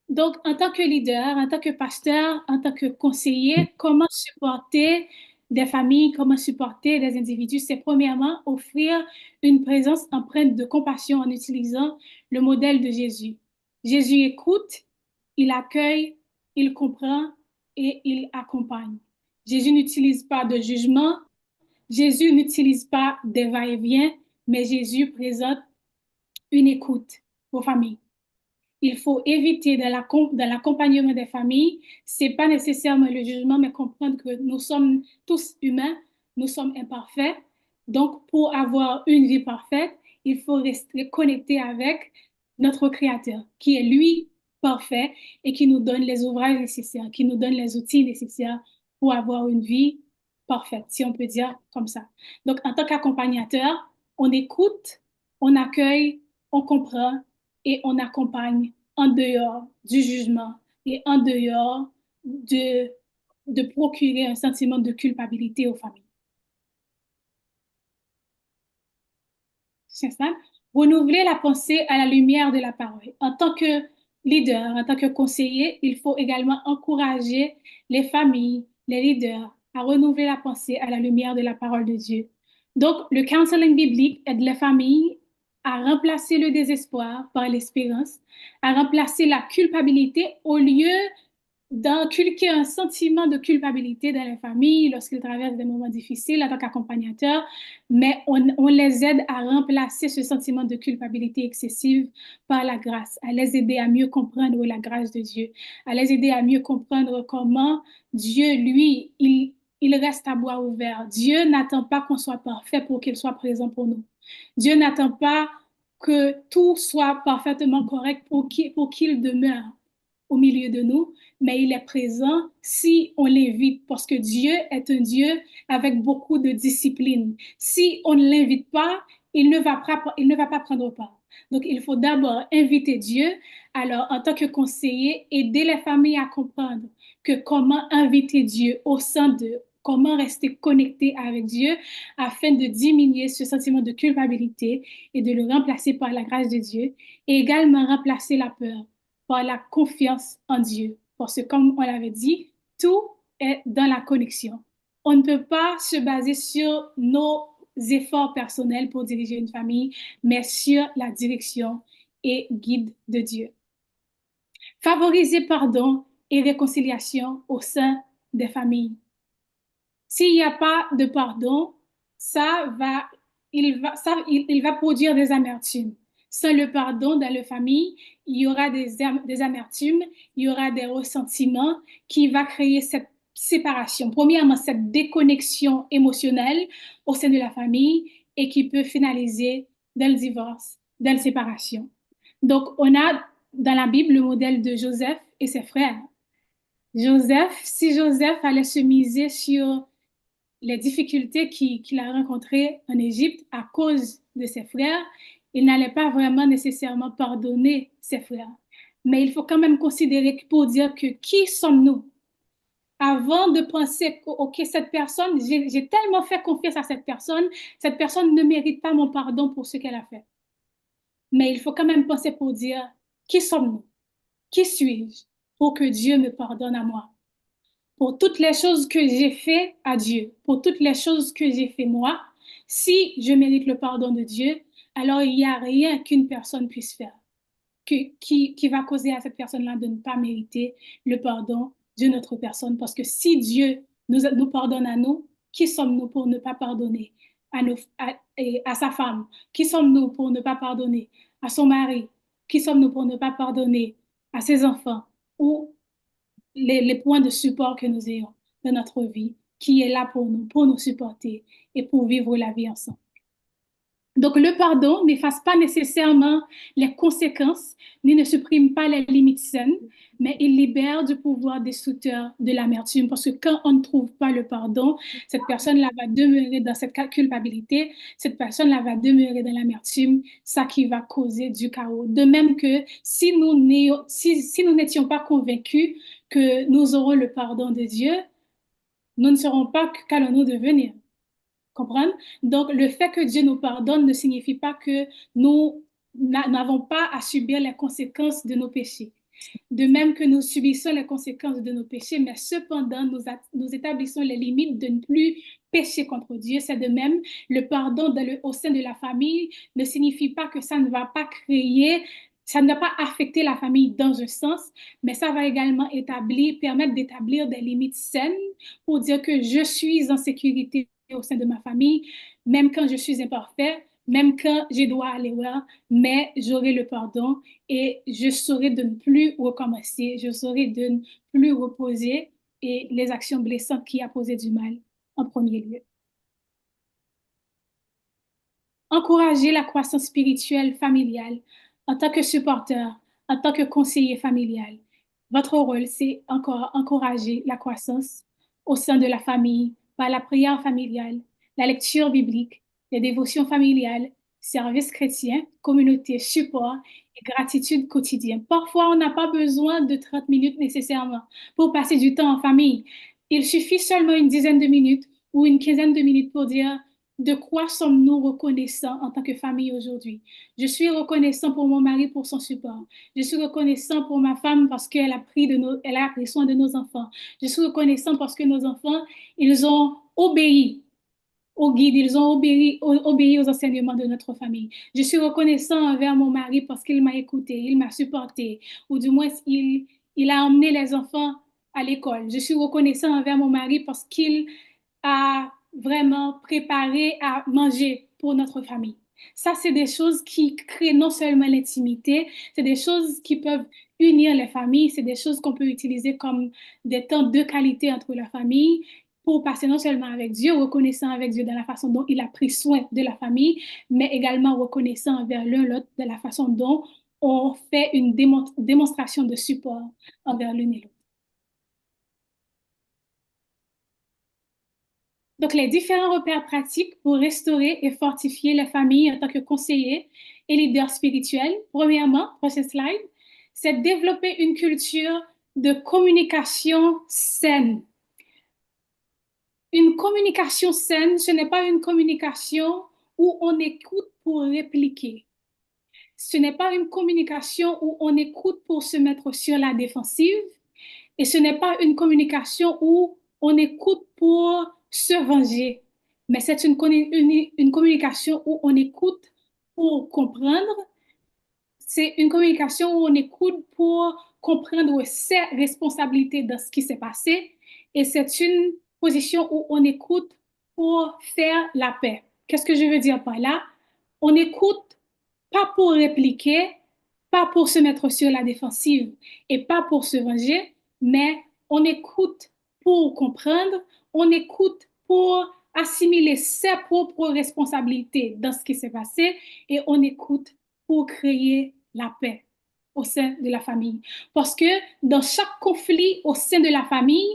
Donc, en tant que leader, en tant que pasteur, en tant que conseiller, comment supporter des familles, comment supporter des individus? C'est premièrement offrir une présence empreinte de compassion en utilisant le modèle de Jésus. Jésus écoute, il accueille, il comprend et il accompagne. Jésus n'utilise pas de jugement, Jésus n'utilise pas des va-et-vient, mais Jésus présente une écoute aux familles. Il faut éviter dans l'accompagnement des familles, c'est pas nécessairement le jugement, mais comprendre que nous sommes tous humains, nous sommes imparfaits. Donc, pour avoir une vie parfaite, il faut rester connecté avec notre Créateur, qui est lui parfait et qui nous donne les ouvrages nécessaires, qui nous donne les outils nécessaires pour avoir une vie parfaite, si on peut dire comme ça. Donc, en tant qu'accompagnateur, on écoute, on accueille, on comprend et on accompagne en dehors du jugement et en dehors de procurer un sentiment de culpabilité aux familles. C'est ça. Renouveler la pensée à la lumière de la parole. En tant que leader, en tant que conseiller, il faut également encourager les familles, les leaders à renouveler la pensée à la lumière de la parole de Dieu. Donc, le counseling biblique aide les familles à remplacer le désespoir par l'espérance, à remplacer la culpabilité au lieu d'inculquer un sentiment de culpabilité dans les familles lorsqu'ils traversent des moments difficiles en tant qu'accompagnateurs, mais on les aide à remplacer ce sentiment de culpabilité excessive par la grâce, à les aider à mieux comprendre la grâce de Dieu, à les aider à mieux comprendre comment Dieu, lui, il reste à bois ouvert. Dieu n'attend pas qu'on soit parfait pour qu'il soit présent pour nous. Dieu n'attend pas que tout soit parfaitement correct pour qu'il demeure au milieu de nous, mais il est présent si on l'invite, parce que Dieu est un Dieu avec beaucoup de discipline. Si on ne l'invite pas, il ne va pas prendre part. Donc, il faut d'abord inviter Dieu. Alors, en tant que conseiller, aider les familles à comprendre que comment inviter Dieu au sein d'eux, comment rester connecté avec Dieu afin de diminuer ce sentiment de culpabilité et de le remplacer par la grâce de Dieu et également remplacer la peur par la confiance en Dieu. Parce que comme on l'avait dit, tout est dans la connexion. On ne peut pas se baser sur nos efforts personnels pour diriger une famille, mais sur la direction et guide de Dieu. Favoriser pardon et réconciliation au sein des familles. S'il n'y a pas de pardon, il va produire des amertumes. Sans le pardon dans la famille, il y aura des amertumes, il y aura des ressentiments qui va créer cette séparation. Premièrement, cette déconnexion émotionnelle au sein de la famille et qui peut finaliser dans le divorce, dans la séparation. Donc, on a dans la Bible le modèle de Joseph et ses frères. Si Joseph allait se miser sur les difficultés qu'il a rencontrées en Égypte à cause de ses frères, il n'allait pas vraiment nécessairement pardonner ses frères. Mais il faut quand même considérer pour dire que qui sommes-nous? Avant de penser que, OK, cette personne, j'ai tellement fait confiance à cette personne ne mérite pas mon pardon pour ce qu'elle a fait. Mais il faut quand même penser pour dire, qui sommes-nous? Qui suis-je pour que Dieu me pardonne à moi? Pour toutes les choses que j'ai fait à Dieu, pour toutes les choses que j'ai fait moi, si je mérite le pardon de Dieu, alors il n'y a rien qu'une personne puisse faire qui va causer à cette personne-là de ne pas mériter le pardon de notre personne. Parce que si Dieu nous pardonne à nous, qui sommes-nous pour ne pas pardonner à sa femme? Qui sommes-nous pour ne pas pardonner à son mari? Qui sommes-nous pour ne pas pardonner à ses enfants? Ou les points de support que nous ayons dans notre vie, qui est là pour nous supporter et pour vivre la vie ensemble. Donc, le pardon n'efface pas nécessairement les conséquences, ni ne supprime pas les limites saines, mais il libère du pouvoir destructeur de l'amertume. Parce que quand on ne trouve pas le pardon, cette personne-là va demeurer dans cette culpabilité, cette personne-là va demeurer dans l'amertume, ça qui va causer du chaos. De même que si nous n'étions pas convaincus que nous aurons le pardon de Dieu, nous ne saurons pas qu'allons-nous devenir. Comprendre? Donc, le fait que Dieu nous pardonne ne signifie pas que nous n'avons pas à subir les conséquences de nos péchés. De même que nous subissons les conséquences de nos péchés, mais cependant, nous établissons les limites de ne plus pécher contre Dieu. C'est de même, le pardon au sein de la famille ne signifie pas que ça ne va pas affecter la famille dans un sens, mais ça va également permettre d'établir des limites saines pour dire que je suis en sécurité au sein de ma famille, même quand je suis imparfait, même quand j'ai droit à l'erreur, mais j'aurai le pardon et je saurai de ne plus recommencer, je saurai de ne plus reposer et les actions blessantes qui a posé du mal en premier lieu. Encourager la croissance spirituelle familiale en tant que supporter, en tant que conseiller familial. Votre rôle, c'est encore encourager la croissance au sein de la famille par la prière familiale, la lecture biblique, les dévotions familiales, service chrétien, communauté, support et gratitude quotidienne. Parfois, on n'a pas besoin de 30 minutes nécessairement pour passer du temps en famille. Il suffit seulement une dizaine de minutes ou une quinzaine de minutes pour dire de quoi sommes-nous reconnaissants en tant que famille aujourd'hui? Je suis reconnaissant pour mon mari pour son support. Je suis reconnaissant pour ma femme parce qu'elle elle a pris soin de nos enfants. Je suis reconnaissant parce que nos enfants, ils ont obéi au guide, ils ont obéi aux enseignements de notre famille. Je suis reconnaissant envers mon mari parce qu'il m'a écouté, il m'a supporté, ou du moins il a emmené les enfants à l'école. Je suis reconnaissant envers mon mari parce qu'il a vraiment préparé à manger pour notre famille. Ça, c'est des choses qui créent non seulement l'intimité, c'est des choses qui peuvent unir les familles, c'est des choses qu'on peut utiliser comme des temps de qualité entre la famille pour passer non seulement avec Dieu, reconnaissant avec Dieu dans la façon dont il a pris soin de la famille, mais également reconnaissant envers l'un l'autre de la façon dont on fait une démonstration de support envers l'un et l'autre. Donc, les différents repères pratiques pour restaurer et fortifier les familles en tant que conseiller et leader spirituel. Premièrement, prochain slide, c'est développer une culture de communication saine. Une communication saine, ce n'est pas une communication où on écoute pour répliquer. Ce n'est pas une communication où on écoute pour se mettre sur la défensive. Et ce n'est pas une communication où on écoute pour se venger, mais c'est une communication où on écoute pour comprendre. C'est une communication où on écoute pour comprendre ses responsabilités dans ce qui s'est passé. Et c'est une position où on écoute pour faire la paix. Qu'est-ce que je veux dire par là? On écoute pas pour répliquer, pas pour se mettre sur la défensive et pas pour se venger, mais on écoute pour comprendre, on écoute pour assimiler ses propres responsabilités dans ce qui s'est passé et on écoute pour créer la paix au sein de la famille. Parce que dans chaque conflit au sein de la famille,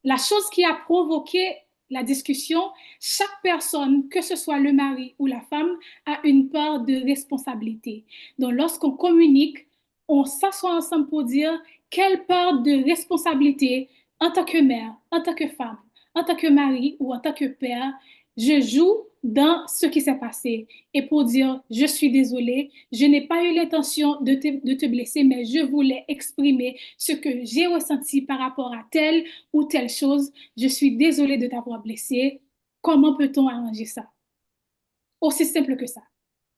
la chose qui a provoqué la discussion, chaque personne, que ce soit le mari ou la femme, a une part de responsabilité. Donc, lorsqu'on communique, on s'assoit ensemble pour dire quelle part de responsabilité, en tant que mère, en tant que femme, en tant que mari ou en tant que père, je joue dans ce qui s'est passé et pour dire je suis désolée, je n'ai pas eu l'intention de te blesser, mais je voulais exprimer ce que j'ai ressenti par rapport à telle ou telle chose. Je suis désolée de t'avoir blessé. Comment peut-on arranger ça? Aussi simple que ça.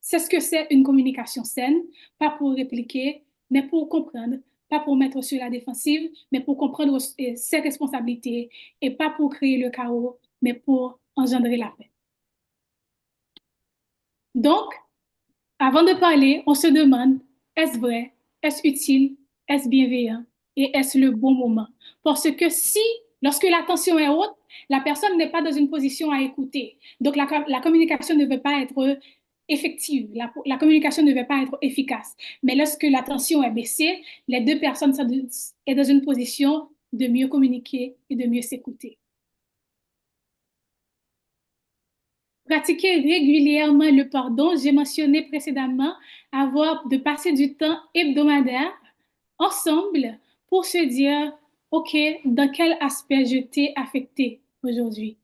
C'est ce que c'est une communication saine, pas pour répliquer, mais pour comprendre, pas pour mettre sur la défensive, mais pour comprendre ses responsabilités et pas pour créer le chaos, mais pour engendrer la paix. Donc, avant de parler, on se demande, est-ce vrai, est-ce utile, est-ce bienveillant et est-ce le bon moment? Parce que si, lorsque la tension est haute, la personne n'est pas dans une position à écouter. Donc, la communication ne veut pas être effective, la communication ne va pas être efficace. Mais lorsque la tension est baissée, les deux personnes sont dans une position de mieux communiquer et de mieux s'écouter. Pratiquer régulièrement le pardon, j'ai mentionné précédemment, de passer du temps hebdomadaire ensemble pour se dire, OK, dans quel aspect je t'ai affecté aujourd'hui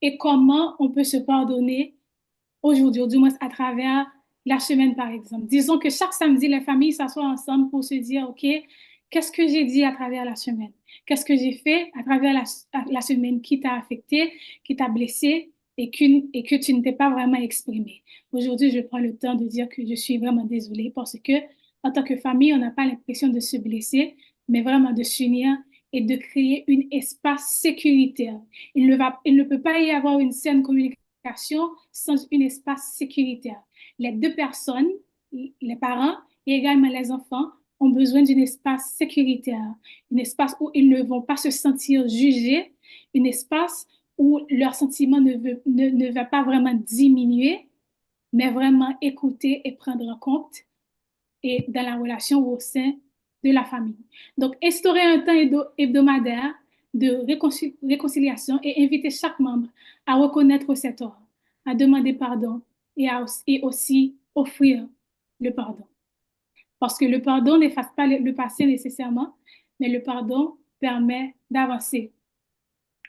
et comment on peut se pardonner aujourd'hui, ou du moins à travers la semaine, par exemple. Disons que chaque samedi, les familles s'assoient ensemble pour se dire, OK, qu'est-ce que j'ai dit à travers la semaine? Qu'est-ce que j'ai fait à travers la semaine qui t'a affecté, qui t'a blessé et que tu ne t'es pas vraiment exprimé? Aujourd'hui, je prends le temps de dire que je suis vraiment désolée parce que, en tant que famille, on n'a pas l'impression de se blesser, mais vraiment de s'unir et de créer un espace sécuritaire. Il ne peut pas y avoir une saine communication sans un espace sécuritaire. Les deux personnes, les parents et également les enfants, ont besoin d'un espace sécuritaire, un espace où ils ne vont pas se sentir jugés, un espace où leur sentiment ne va pas vraiment diminuer, mais vraiment écouter et prendre en compte et dans la relation ou au sein de la famille. Donc, instaurer un temps hebdomadaire de réconciliation et inviter chaque membre à reconnaître ses torts, à demander pardon et aussi offrir le pardon. Parce que le pardon n'efface pas le passé nécessairement, mais le pardon permet d'avancer.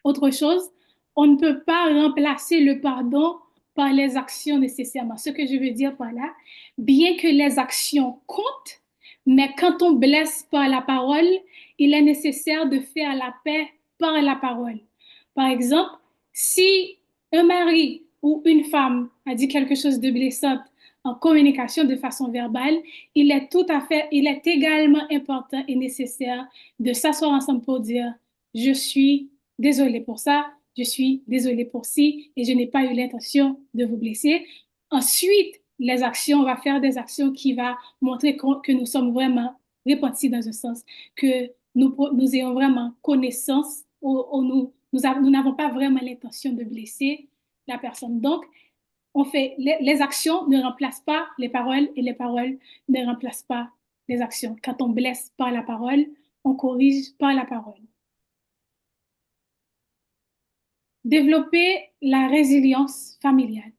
Autre chose, on ne peut pas remplacer le pardon par les actions nécessairement. Ce que je veux dire par là, bien que les actions comptent, mais quand on blesse par la parole, il est nécessaire de faire la paix par la parole. Par exemple, si un mari ou une femme a dit quelque chose de blessant en communication de façon verbale, il est également important et nécessaire de s'asseoir ensemble pour dire « Je suis désolée pour ça, je suis désolée pour ci et je n'ai pas eu l'intention de vous blesser. » Ensuite, on va faire des actions qui vont montrer que nous sommes vraiment repentis dans un sens, que nous ayons vraiment connaissance ou nous n'avons pas vraiment l'intention de blesser la personne. Donc, les actions ne remplacent pas les paroles et les paroles ne remplacent pas les actions. Quand on blesse par la parole, on corrige par la parole. Développer la résilience familiale.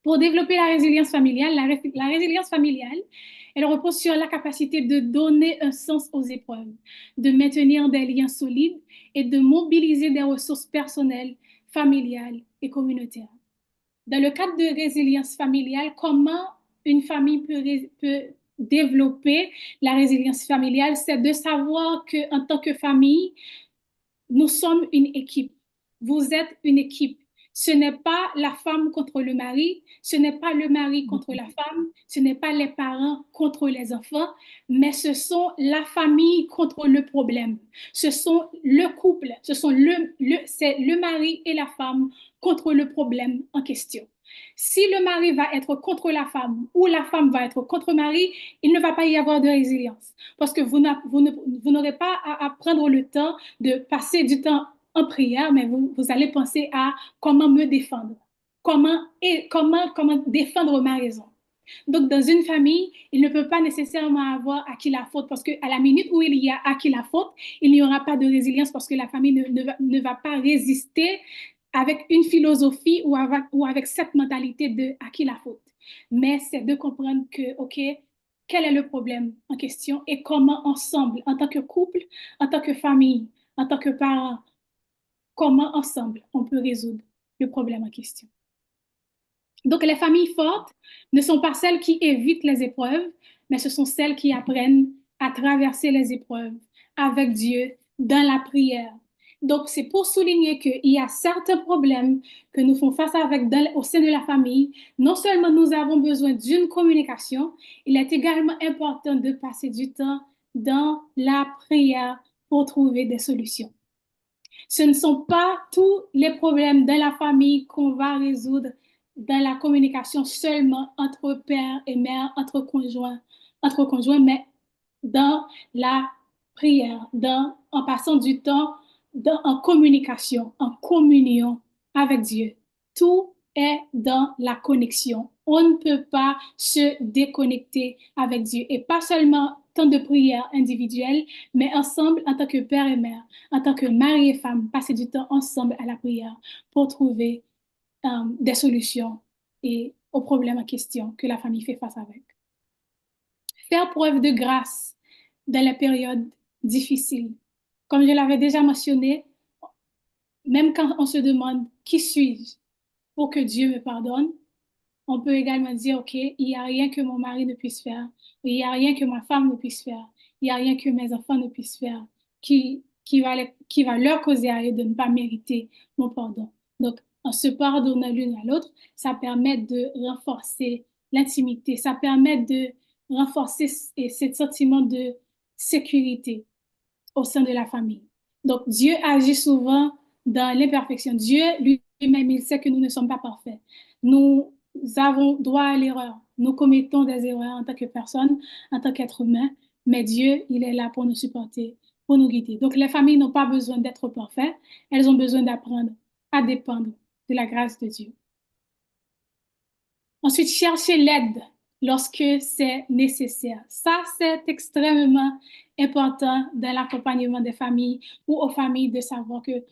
Pour développer la résilience familiale, elle repose sur la capacité de donner un sens aux épreuves, de maintenir des liens solides et de mobiliser des ressources personnelles, familiales et communautaires. Dans le cadre de résilience familiale, comment une famille peut développer la résilience familiale, c'est de savoir qu'en tant que famille, nous sommes une équipe. Vous êtes une équipe. Ce n'est pas la femme contre le mari, ce n'est pas le mari contre la femme, ce n'est pas les parents contre les enfants, mais ce sont la famille contre le problème. Ce sont le couple, c'est le mari et la femme contre le problème en question. Si le mari va être contre la femme ou la femme va être contre le mari, il ne va pas y avoir de résilience parce que vous n'aurez pas à prendre le temps de passer du temps en prière, mais vous allez penser à comment me défendre, comment défendre ma raison. Donc, dans une famille, il ne peut pas nécessairement avoir à qui la faute parce qu'à la minute où il y a à qui la faute, il n'y aura pas de résilience parce que la famille ne va pas résister avec une philosophie ou avec cette mentalité de à qui la faute. Mais c'est de comprendre que, OK, quel est le problème en question et comment ensemble, en tant que couple, en tant que famille, en tant que parents, comment ensemble on peut résoudre le problème en question. Donc, les familles fortes ne sont pas celles qui évitent les épreuves, mais ce sont celles qui apprennent à traverser les épreuves avec Dieu dans la prière. Donc, c'est pour souligner qu'il y a certains problèmes que nous faisons face avec au sein de la famille. Non seulement nous avons besoin d'une communication, il est également important de passer du temps dans la prière pour trouver des solutions. Ce ne sont pas tous les problèmes dans la famille qu'on va résoudre dans la communication seulement entre père et mère, entre conjoints, mais dans la prière, en passant du temps en communication, en communion avec Dieu. Tout est dans la connexion. On ne peut pas se déconnecter avec Dieu et pas seulement temps de prière individuelle, mais ensemble en tant que père et mère, en tant que mari et femme, passer du temps ensemble à la prière pour trouver des solutions et aux problèmes en question que la famille fait face avec. Faire preuve de grâce dans les périodes difficiles. Comme je l'avais déjà mentionné, même quand on se demande qui suis-je pour que Dieu me pardonne, on peut également dire, OK, il n'y a rien que mon mari ne puisse faire, il n'y a rien que ma femme ne puisse faire, il n'y a rien que mes enfants ne puissent faire qui va leur causer à eux de ne pas mériter mon pardon. Donc, en se pardonnant l'une à l'autre, ça permet de renforcer l'intimité, ça permet de renforcer ce sentiment de sécurité. au sein de la famille. Donc, Dieu agit souvent dans l'imperfection. Dieu lui-même, il sait que nous ne sommes pas parfaits. Nous avons droit à l'erreur. Nous commettons des erreurs en tant que personne, en tant qu'être humain, mais Dieu, il est là pour nous supporter, pour nous guider. Donc, les familles n'ont pas besoin d'être parfaites. Elles ont besoin d'apprendre à dépendre de la grâce de Dieu. Ensuite, chercher l'aide lorsque c'est nécessaire. Ça, c'est extrêmement important dans l'accompagnement des familles ou aux familles de savoir que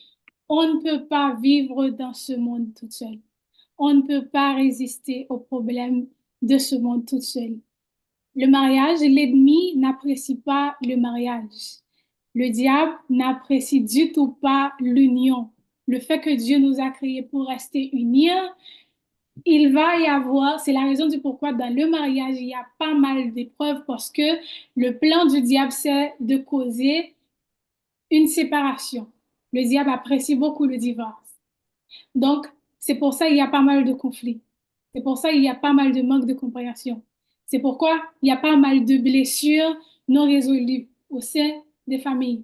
on ne peut pas vivre dans ce monde toute seule. On ne peut pas résister aux problèmes de ce monde toute seule. Le mariage, l'ennemi n'apprécie pas le mariage. Le diable n'apprécie du tout pas l'union. Le fait que Dieu nous a créés pour rester unis, il va y avoir, c'est la raison du pourquoi dans le mariage, il y a pas mal d'épreuves parce que le plan du diable, c'est de causer une séparation. Le diable apprécie beaucoup le divorce. Donc, c'est pour ça qu'il y a pas mal de conflits. C'est pour ça qu'il y a pas mal de manque de compréhension. C'est pourquoi il y a pas mal de blessures non résolues au sein des familles.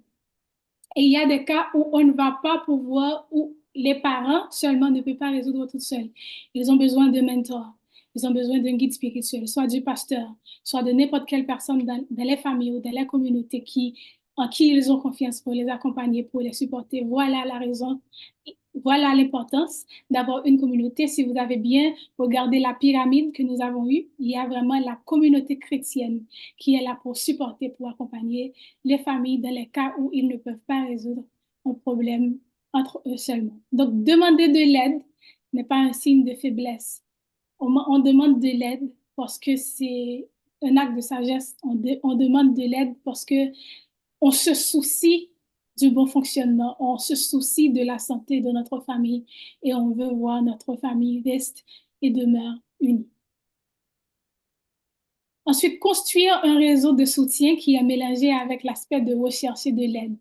Et il y a des cas où on ne va pas pouvoir, où les parents seulement ne peuvent pas résoudre tout seuls. Ils ont besoin de mentors. Ils ont besoin d'un guide spirituel, soit du pasteur, soit de n'importe quelle personne dans les familles ou dans les communautés en qui ils ont confiance pour les accompagner, pour les supporter. Voilà la raison. Voilà l'importance d'avoir une communauté. Si vous avez bien regardé la pyramide que nous avons eue, il y a vraiment la communauté chrétienne qui est là pour supporter, pour accompagner les familles dans les cas où ils ne peuvent pas résoudre un problème entre eux seulement. Donc, demander de l'aide n'est pas un signe de faiblesse. On demande de l'aide parce que c'est un acte de sagesse. On demande de l'aide parce que on se soucie du bon fonctionnement, on se soucie de la santé de notre famille et on veut voir notre famille reste et demeure unie. Ensuite, construire un réseau de soutien qui est mélangé avec l'aspect de rechercher de l'aide.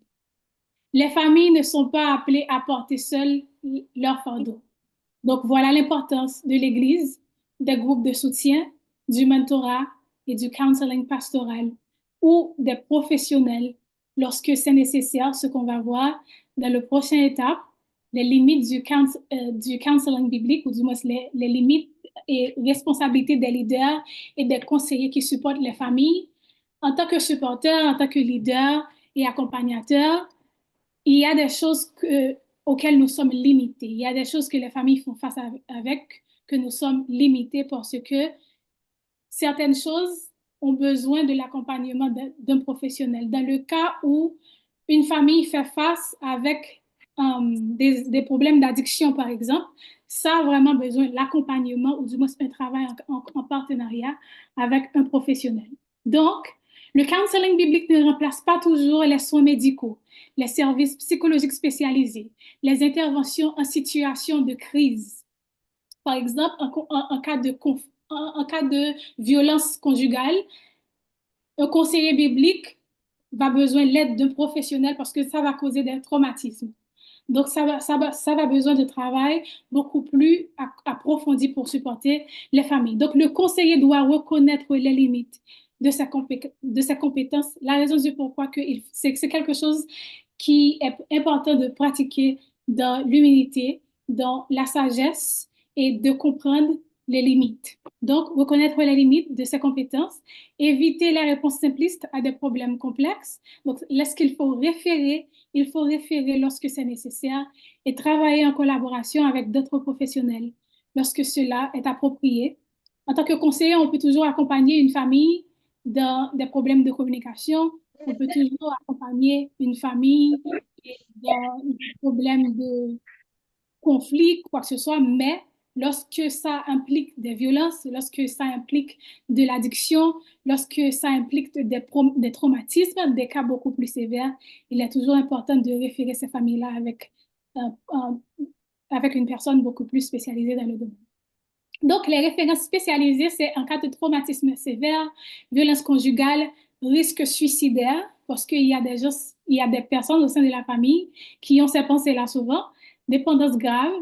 Les familles ne sont pas appelées à porter seules leur fardeau. Donc, voilà l'importance de l'Église, des groupes de soutien, du mentorat et du counseling pastoral ou des professionnels lorsque c'est nécessaire, ce qu'on va voir dans la prochaine étape, les limites du counseling biblique, ou du moins les limites et responsabilités des leaders et des conseillers qui supportent les familles. En tant que supporter, en tant que leader et accompagnateur, il y a des choses auxquelles nous sommes limités. Il y a des choses que les familles font face avec, que nous sommes limités parce que certaines choses ont besoin de l'accompagnement d'un professionnel. Dans le cas où une famille fait face avec des problèmes d'addiction, par exemple, ça a vraiment besoin de l'accompagnement ou du moins un travail en partenariat avec un professionnel. Donc, le counseling biblique ne remplace pas toujours les soins médicaux, les services psychologiques spécialisés, les interventions en situation de crise. Par exemple, en cas de violence conjugale, un conseiller biblique va besoin de l'aide d'un professionnel parce que ça va causer des traumatismes. Donc, ça va besoin de travail beaucoup plus approfondi pour supporter les familles. Donc, le conseiller doit reconnaître les limites de sa compétence. La raison du pourquoi c'est quelque chose qui est important de pratiquer dans l'humilité, dans la sagesse et de comprendre les limites. Donc, reconnaître les limites de ses compétences, éviter les réponses simplistes à des problèmes complexes. Donc, lorsqu'il faut référer, il faut référer lorsque c'est nécessaire et travailler en collaboration avec d'autres professionnels lorsque cela est approprié. En tant que conseiller, on peut toujours accompagner une famille dans des problèmes de communication. On peut toujours accompagner une famille dans des problèmes de conflit, quoi que ce soit, mais lorsque ça implique des violences, lorsque ça implique de l'addiction, lorsque ça implique des traumatismes, des cas beaucoup plus sévères, il est toujours important de référer ces familles-là avec une personne beaucoup plus spécialisée dans le domaine. Donc, les références spécialisées, c'est en cas de traumatisme sévère, violence conjugale, risque suicidaire, parce qu'il y a des personnes au sein de la famille qui ont ces pensées-là souvent, dépendance grave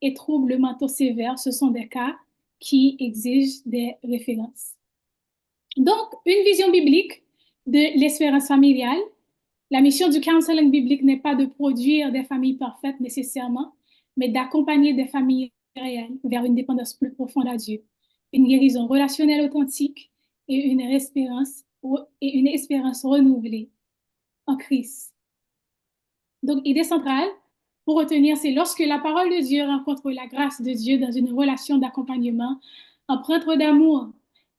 et troubles mentaux sévères, ce sont des cas qui exigent des références. Donc, une vision biblique de l'espérance familiale La mission du counseling biblique n'est pas de produire des familles parfaites nécessairement, mais d'accompagner des familles réelles vers une dépendance plus profonde à Dieu, une guérison relationnelle authentique et une espérance renouvelée en Christ. Donc, idée centrale pour retenir, c'est lorsque la parole de Dieu rencontre la grâce de Dieu dans une relation d'accompagnement, empreinte d'amour,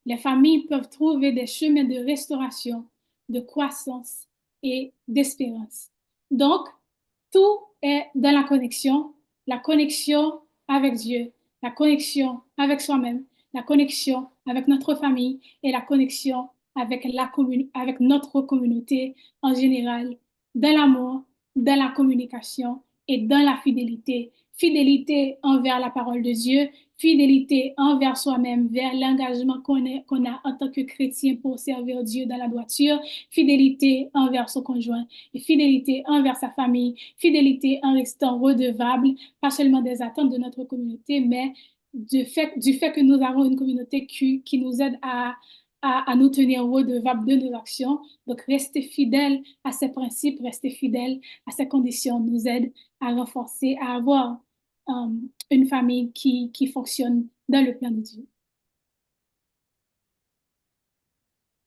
les familles peuvent trouver des chemins de restauration, de croissance et d'espérance. Donc, tout est dans la connexion avec Dieu, la connexion avec soi-même, la connexion avec notre famille et la connexion avec notre communauté en général, dans l'amour, dans la communication et dans la fidélité. Fidélité envers la parole de Dieu, fidélité envers soi-même, vers l'engagement qu'on a en tant que chrétien pour servir Dieu dans la droiture, fidélité envers son conjoint, et fidélité envers sa famille, fidélité en restant redevable, pas seulement des attentes de notre communauté, mais du fait que nous avons une communauté qui nous aide à nous tenir redevables de nos actions. Donc, rester fidèle à ces principes, rester fidèle à ces conditions nous aide à renforcer, à avoir une famille qui fonctionne dans le plan de Dieu.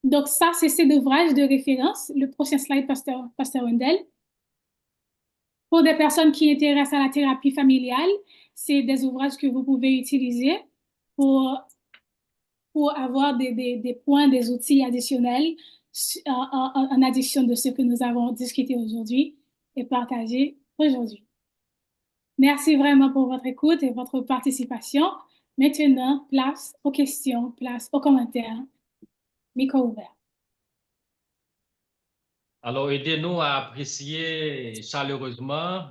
Donc, ça, c'est ces ouvrages de référence. Le prochain slide, Pasteur Wendell. Pour des personnes qui intéressent à la thérapie familiale, c'est des ouvrages que vous pouvez utiliser pour avoir des points, des outils additionnels en addition de ce que nous avons discuté aujourd'hui et partagé aujourd'hui. Merci vraiment pour votre écoute et votre participation. Maintenant, place aux questions, place aux commentaires. Micro ouvert. Alors, aidez-nous à apprécier chaleureusement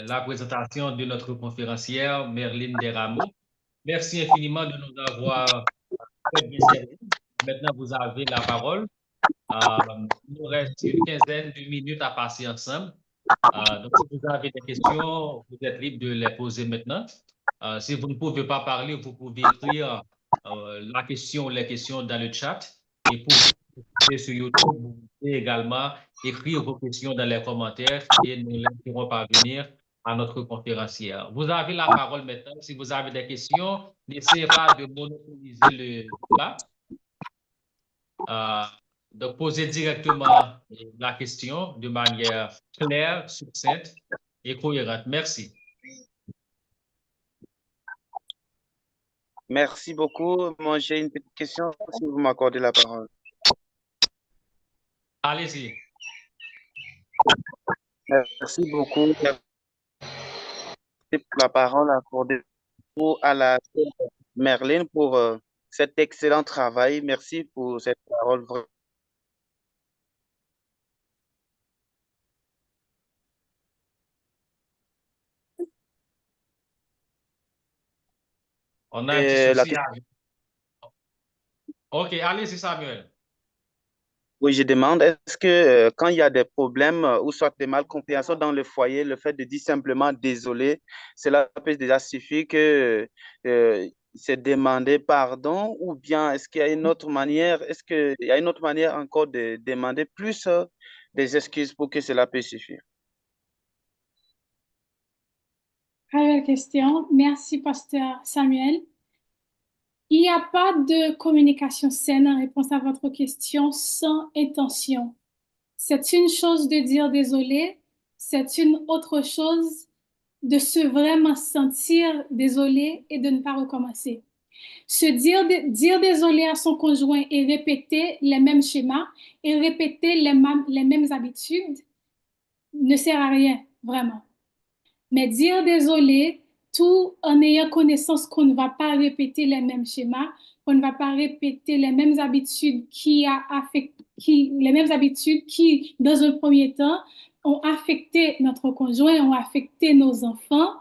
la présentation de notre conférencière, Merlin Desrameaux. Merci infiniment de nous avoir fait bien servi. Maintenant, vous avez la parole. Il nous reste une quinzaine de minutes à passer ensemble. Donc, si vous avez des questions, vous êtes libre de les poser maintenant. Si vous ne pouvez pas parler, vous pouvez écrire la question ou les questions dans le chat. Et pour vous sur YouTube, vous pouvez également écrire vos questions dans les commentaires et nous les ferons parvenir à notre conférencière. Vous avez la parole maintenant. Si vous avez des questions, n'essayez pas de monopoliser le débat. Donc, posez directement la question de manière claire, succincte et cohérente. Merci. Merci beaucoup. Moi, j'ai une petite question, si vous m'accordez la parole. Allez-y. Merci beaucoup pour la parole accordée à la Merlin pour cet excellent travail. Merci pour cette parole. On a un petit souci. OK, allez-y, Samuel. Oui, je demande, est-ce que quand il y a des problèmes ou soit des malcompréhensions dans le foyer, le fait de dire simplement désolé, cela peut déjà suffire que c'est demander pardon ou bien est-ce qu'il y a une autre manière, est-ce qu'il y a une autre manière encore de demander plus des excuses pour que cela puisse suffire? Très belle question. Merci, Pasteur Samuel. Il n'y a pas de communication saine en réponse à votre question sans intention. C'est une chose de dire désolé, c'est une autre chose de se vraiment sentir désolé et de ne pas recommencer. Se dire désolé à son conjoint et répéter les mêmes schémas et répéter les mêmes habitudes ne sert à rien, vraiment. Mais dire désolé, tout en ayant connaissance qu'on ne va pas répéter les mêmes schémas, qu'on ne va pas répéter les mêmes habitudes qui, dans un premier temps, ont affecté notre conjoint, ont affecté nos enfants.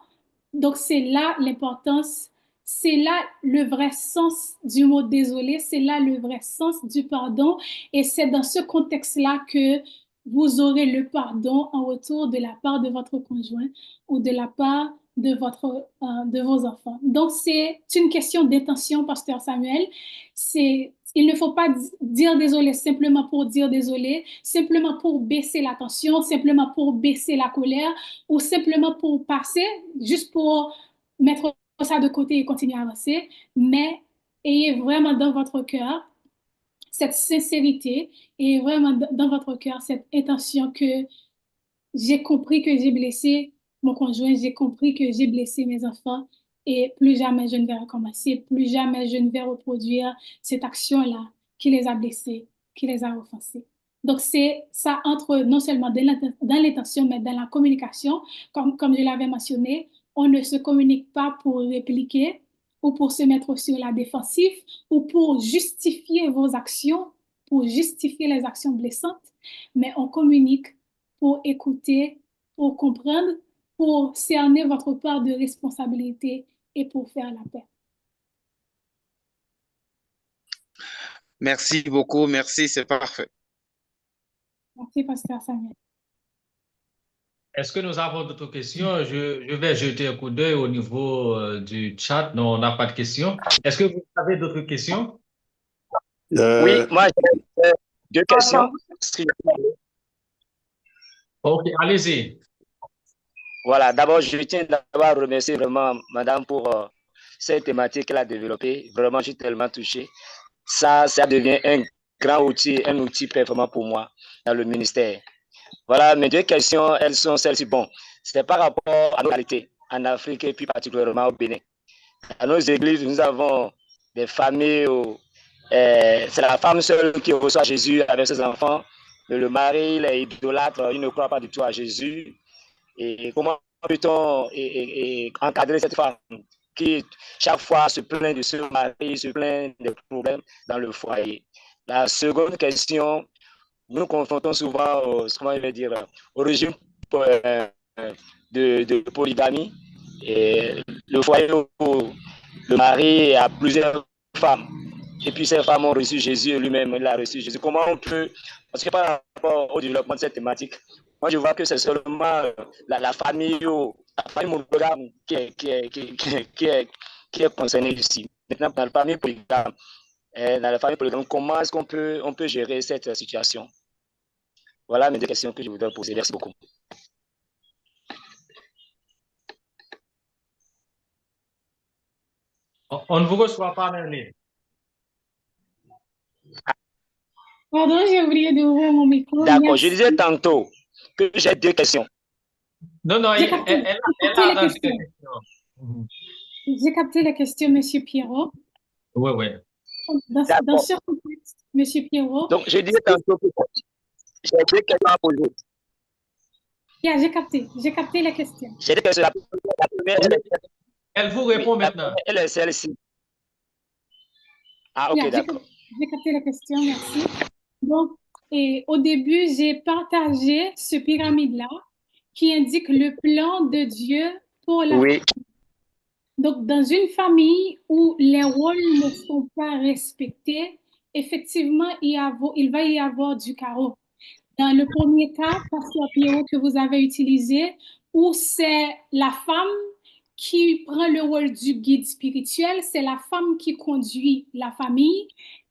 Donc, c'est là l'importance, c'est là le vrai sens du mot désolé, c'est là le vrai sens du pardon. Et c'est dans ce contexte-là que vous aurez le pardon en retour de la part de votre conjoint ou de la part de vos enfants. Donc, c'est une question d'intention, Pasteur Samuel. C'est Il ne faut pas dire désolé simplement pour dire désolé, simplement pour baisser la tension, simplement pour baisser la colère ou simplement pour passer, juste pour mettre ça de côté et continuer à avancer. Mais ayez vraiment dans votre cœur cette sincérité et vraiment dans votre cœur cette intention que j'ai compris que j'ai blessé mon conjoint, j'ai compris que j'ai blessé mes enfants et plus jamais je ne vais recommencer, plus jamais je ne vais reproduire cette action-là qui les a blessés, qui les a offensés. Donc, ça entre non seulement dans l'intention, mais dans la communication. Comme je l'avais mentionné, on ne se communique pas pour répliquer ou pour se mettre sur la défensive ou pour justifier vos actions, pour justifier les actions blessantes, mais on communique pour écouter, pour comprendre, pour cerner votre part de responsabilité et pour faire la paix. Merci beaucoup, merci, c'est parfait. Merci, Pasteur Samuel. Est-ce que nous avons d'autres questions? Je vais jeter un coup d'œil au niveau du chat. Non, on n'a pas de questions. Est-ce que vous avez d'autres questions? Oui, moi j'ai deux questions. Ok, allez-y. Voilà, d'abord, je tiens d'abord à remercier vraiment Madame pour cette thématique qu'elle a développée. Vraiment, je suis tellement touché. Ça devient un grand outil, un outil performant pour moi dans le ministère. Voilà, mes deux questions, elles sont celles-ci. Bon, c'est par rapport à nos réalités en Afrique et plus particulièrement au Bénin. À nos églises, nous avons des familles où c'est la femme seule qui reçoit Jésus avec ses enfants. Mais le mari, il est idolâtre, il ne croit pas du tout à Jésus. Et comment peut-on encadrer cette femme qui chaque fois se plaint de ce mari, se plaint des problèmes dans le foyer? La seconde question, nous nous confrontons souvent au régime de polygamie. Et le foyer où le mari a plusieurs femmes. Et puis ces femmes ont reçu Jésus lui-même, il a reçu Jésus. Comment on peut, parce que par rapport au développement de cette thématique, moi je vois que c'est seulement la famille monogame qui est concernée ici. Maintenant, dans la famille polygame, comment est-ce qu'on peut gérer cette situation? Voilà mes deux questions que je voudrais poser. Merci beaucoup. On ne vous reçoit pas, Merlin. Pardon, j'ai oublié d'ouvrir mon micro. D'accord, je disais tantôt que j'ai deux questions. Non, elle a entendu les questions. J'ai capté la question, Monsieur Pierrot. Oui. Dans ce contexte, Monsieur Pierrot. Donc, je disais tantôt que j'ai deux questions à poser. Yeah, j'ai capté la question. J'ai deux questions. La première, elle vous répond maintenant. Elle est celle-ci. Ah, ok, Yeah, d'accord. J'ai capté la question, merci. Donc, au début, j'ai partagé ce pyramide-là qui indique le plan de Dieu pour la famille. Donc, dans une famille où les rôles ne sont pas respectés, effectivement, il va y avoir du chaos. Dans le premier cas, Pasteur Pierrot, que vous avez utilisé, où c'est la femme qui prend le rôle du guide spirituel, c'est la femme qui conduit la famille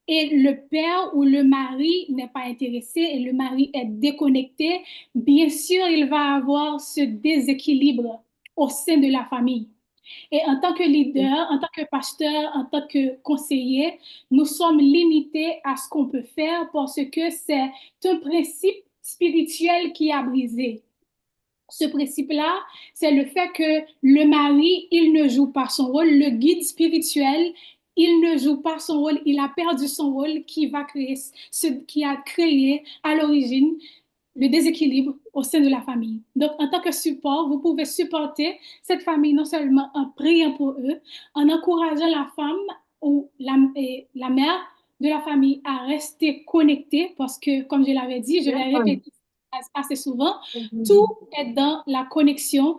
et le père ou le mari n'est pas intéressé et le mari est déconnecté, bien sûr, il va avoir ce déséquilibre au sein de la famille. Et en tant que leader, en tant que pasteur, en tant que conseiller, nous sommes limités à ce qu'on peut faire parce que c'est un principe spirituel qui a brisé. Ce principe-là, c'est le fait que le mari, il ne joue pas son rôle, le guide spirituel, il ne joue pas son rôle, il a perdu son rôle qui a créé à l'origine le déséquilibre au sein de la famille. Donc, en tant que support, vous pouvez supporter cette famille non seulement en priant pour eux, en encourageant la femme ou la mère de la famille à rester connectée parce que, comme je l'avais dit, je l'ai répété assez souvent, tout est dans la connexion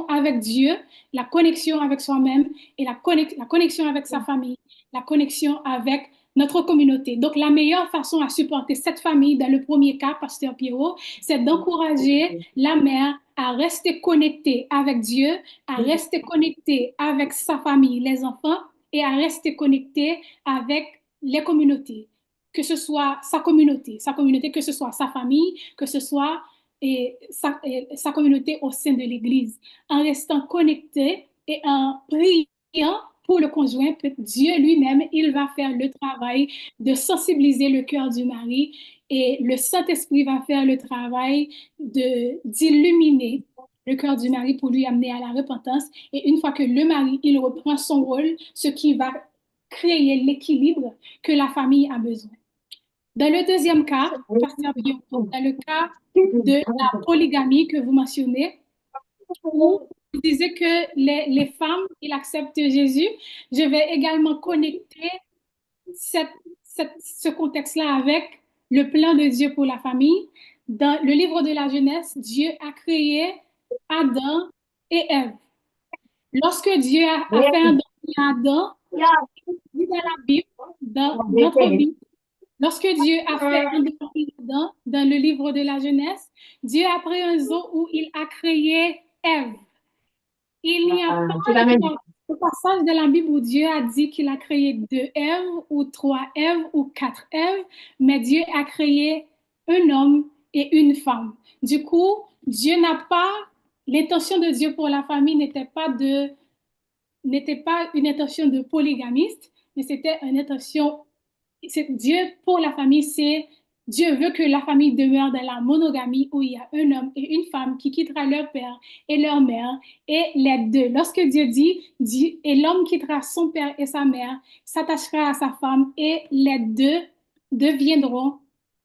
avec Dieu, la connexion avec soi-même et la connexion avec sa famille, la connexion avec notre communauté. Donc, la meilleure façon à supporter cette famille, dans le premier cas, Pasteur Pierrot, c'est d'encourager la mère à rester connectée avec Dieu, à rester connectée avec sa famille, les enfants, et à rester connectée avec les communautés, que ce soit sa communauté, que ce soit sa famille, que ce soit sa communauté au sein de l'Église, en restant connecté et en priant pour le conjoint, Dieu lui-même, il va faire le travail de sensibiliser le cœur du mari et le Saint-Esprit va faire le travail d'illuminer le cœur du mari pour lui amener à la repentance. Et une fois que le mari, il reprend son rôle, ce qui va créer l'équilibre que la famille a besoin. Dans le deuxième cas, Pasteur Bianco, dans le cas de la polygamie que vous mentionnez, où vous disiez que les femmes, ils acceptent Jésus, je vais également connecter ce contexte-là avec le plan de Dieu pour la famille. Dans le livre de la Genèse, Dieu a créé Adam et Ève. Lorsque Dieu a fait un don à Adam, dans la Bible, dans notre Bible, lorsque Dieu a fait un don à Adam, dans le livre de la Genèse, Dieu a pris un zoo où il a créé Ève. Il n'y a pas un passage de la Bible où Dieu a dit qu'il a créé 2 Èves ou 3 Èves ou 4 Èves, mais Dieu a créé un homme et une femme. Du coup, l'intention de Dieu pour la famille n'était pas une intention de polygamiste, mais c'était une intention, Dieu pour la famille, Dieu veut que la famille demeure dans la monogamie où il y a un homme et une femme qui quittera leur père et leur mère et les deux. Lorsque Dieu dit et l'homme quittera son père et sa mère, s'attachera à sa femme et les deux deviendront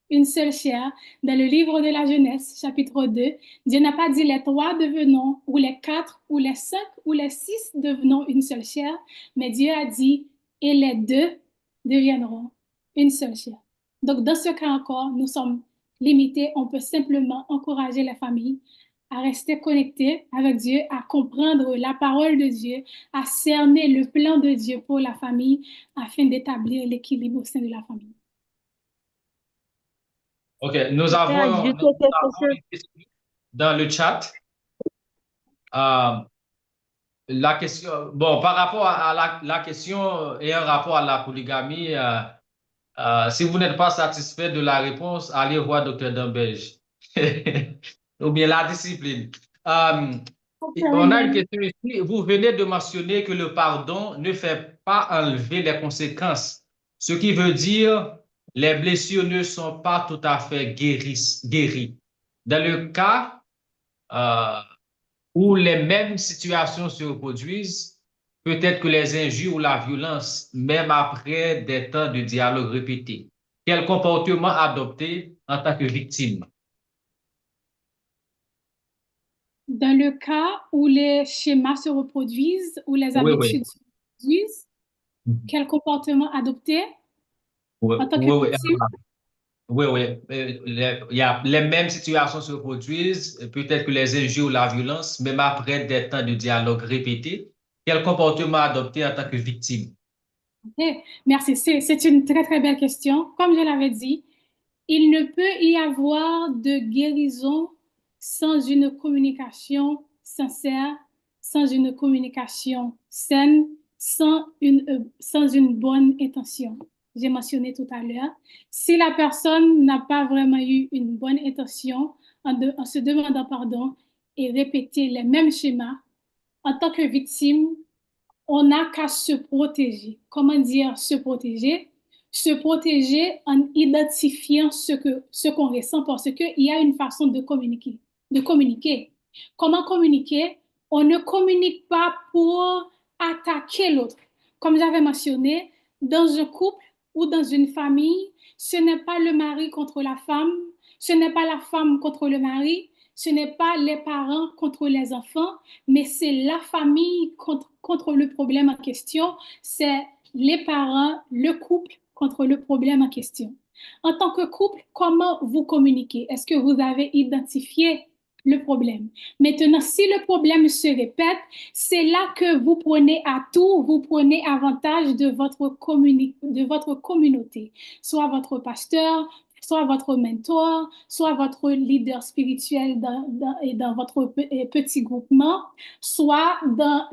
une seule chair. Dans le livre de la Genèse, chapitre 2, Dieu n'a pas dit les 3 devenons, ou les 4, ou les 5, ou les 6 devenons une seule chair, mais Dieu a dit et les deux deviendront une seule chair. Donc, dans ce cas encore, nous sommes limités. On peut simplement encourager la famille à rester connectée avec Dieu, à comprendre la parole de Dieu, à cerner le plan de Dieu pour la famille afin d'établir l'équilibre au sein de la famille. OK, nous avons une question dans le chat. La question, bon, par rapport à la question et un rapport à la polygamie, si vous n'êtes pas satisfait de la réponse, allez voir Dr. Dambelge. Ou bien la discipline. On a une question ici. Vous venez de mentionner que le pardon ne fait pas enlever les conséquences, ce qui veut dire les blessures ne sont pas tout à fait guéries. Dans le cas où les mêmes situations se reproduisent, peut-être que les injures ou la violence, même après des temps de dialogue répétés. Quel comportement adopter en tant que victime? Dans le cas où les schémas se reproduisent, où les habitudes se reproduisent, quel comportement adopter en tant que victime? Oui. Il y a les mêmes situations se reproduisent, peut-être que les injures ou la violence, même après des temps de dialogue répétés. Quel comportement adopter en tant que victime? Okay. Merci, c'est une très, très belle question. Comme je l'avais dit, il ne peut y avoir de guérison sans une communication sincère, sans une communication saine, sans une bonne intention. J'ai mentionné tout à l'heure, si la personne n'a pas vraiment eu une bonne intention en se demandant pardon et répéter les mêmes schémas, en tant que victime, on n'a qu'à se protéger. Comment dire se protéger? Se protéger en identifiant ce qu'on ressent parce qu'il y a une façon de communiquer. Comment communiquer? On ne communique pas pour attaquer l'autre. Comme j'avais mentionné, dans un couple ou dans une famille, ce n'est pas le mari contre la femme, ce n'est pas la femme contre le mari, ce n'est pas les parents contre les enfants, mais c'est la famille contre le problème en question, c'est les parents, le couple contre le problème en question. En tant que couple, comment vous communiquez? Est-ce que vous avez identifié le problème? Maintenant, si le problème se répète, c'est là que vous prenez atout, vous prenez avantage de votre communauté, soit votre pasteur, soit votre mentor, soit votre leader spirituel dans votre petit groupement, soit dans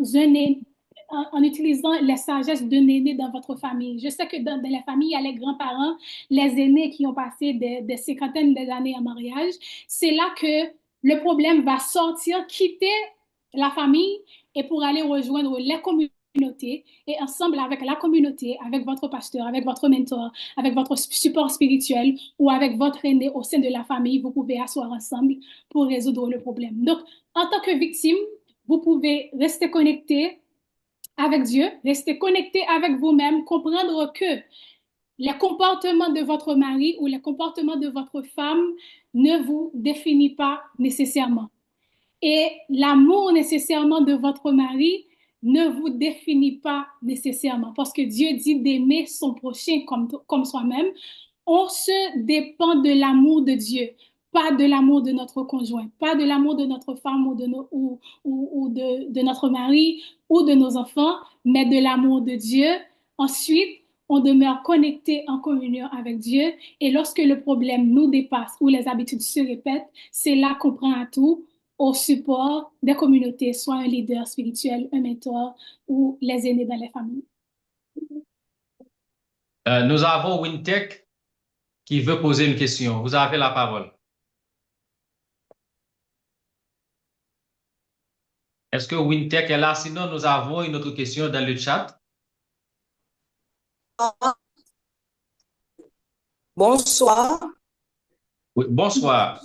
en utilisant les sagesses d'un aîné dans votre famille. Je sais que dans la famille, il y a les grands-parents, les aînés qui ont passé des cinquantaines d'années en mariage. C'est là que le problème va sortir, quitter la famille et pour aller rejoindre les communautés et ensemble avec la communauté, avec votre pasteur, avec votre mentor, avec votre support spirituel ou avec votre aîné au sein de la famille, vous pouvez asseoir ensemble pour résoudre le problème. Donc, en tant que victime, vous pouvez rester connecté avec Dieu, rester connecté avec vous-même, comprendre que les comportements de votre mari ou les comportements de votre femme ne vous définissent pas nécessairement. Et l'amour nécessairement de votre mari ne vous définit pas nécessairement parce que Dieu dit d'aimer son prochain comme soi-même. On se dépend de l'amour de Dieu, pas de l'amour de notre conjoint, pas de l'amour de notre femme ou de notre mari ou de nos enfants, mais de l'amour de Dieu. Ensuite, on demeure connecté en communion avec Dieu et lorsque le problème nous dépasse ou les habitudes se répètent, c'est là qu'on prend à tout au support des communautés, soit un leader spirituel, un mentor ou les aînés dans les familles. Nous avons Wintech qui veut poser une question. Vous avez la parole. Est-ce que Wintech est là? Sinon, nous avons une autre question dans le chat. Bonsoir. Oui, bonsoir.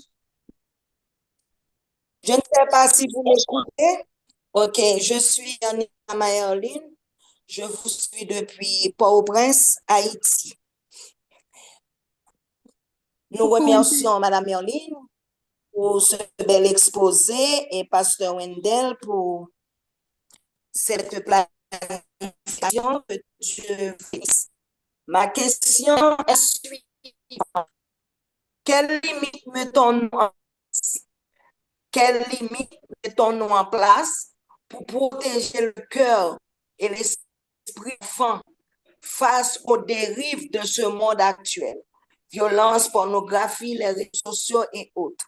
Je ne sais pas si vous m'écoutez. OK, je suis Anita Mayerline. Je vous suis depuis Port-au-Prince, Haïti. Nous remercions Madame Merline pour ce bel exposé et Pasteur Wendell pour cette planification que Dieu fait. Ma question est suivante. Quelles limites mettons-nous en place? Quelles limites mettons-nous en place pour protéger le cœur et l'esprit enfant face aux dérives de ce monde actuel? Violence, pornographie, les réseaux sociaux et autres.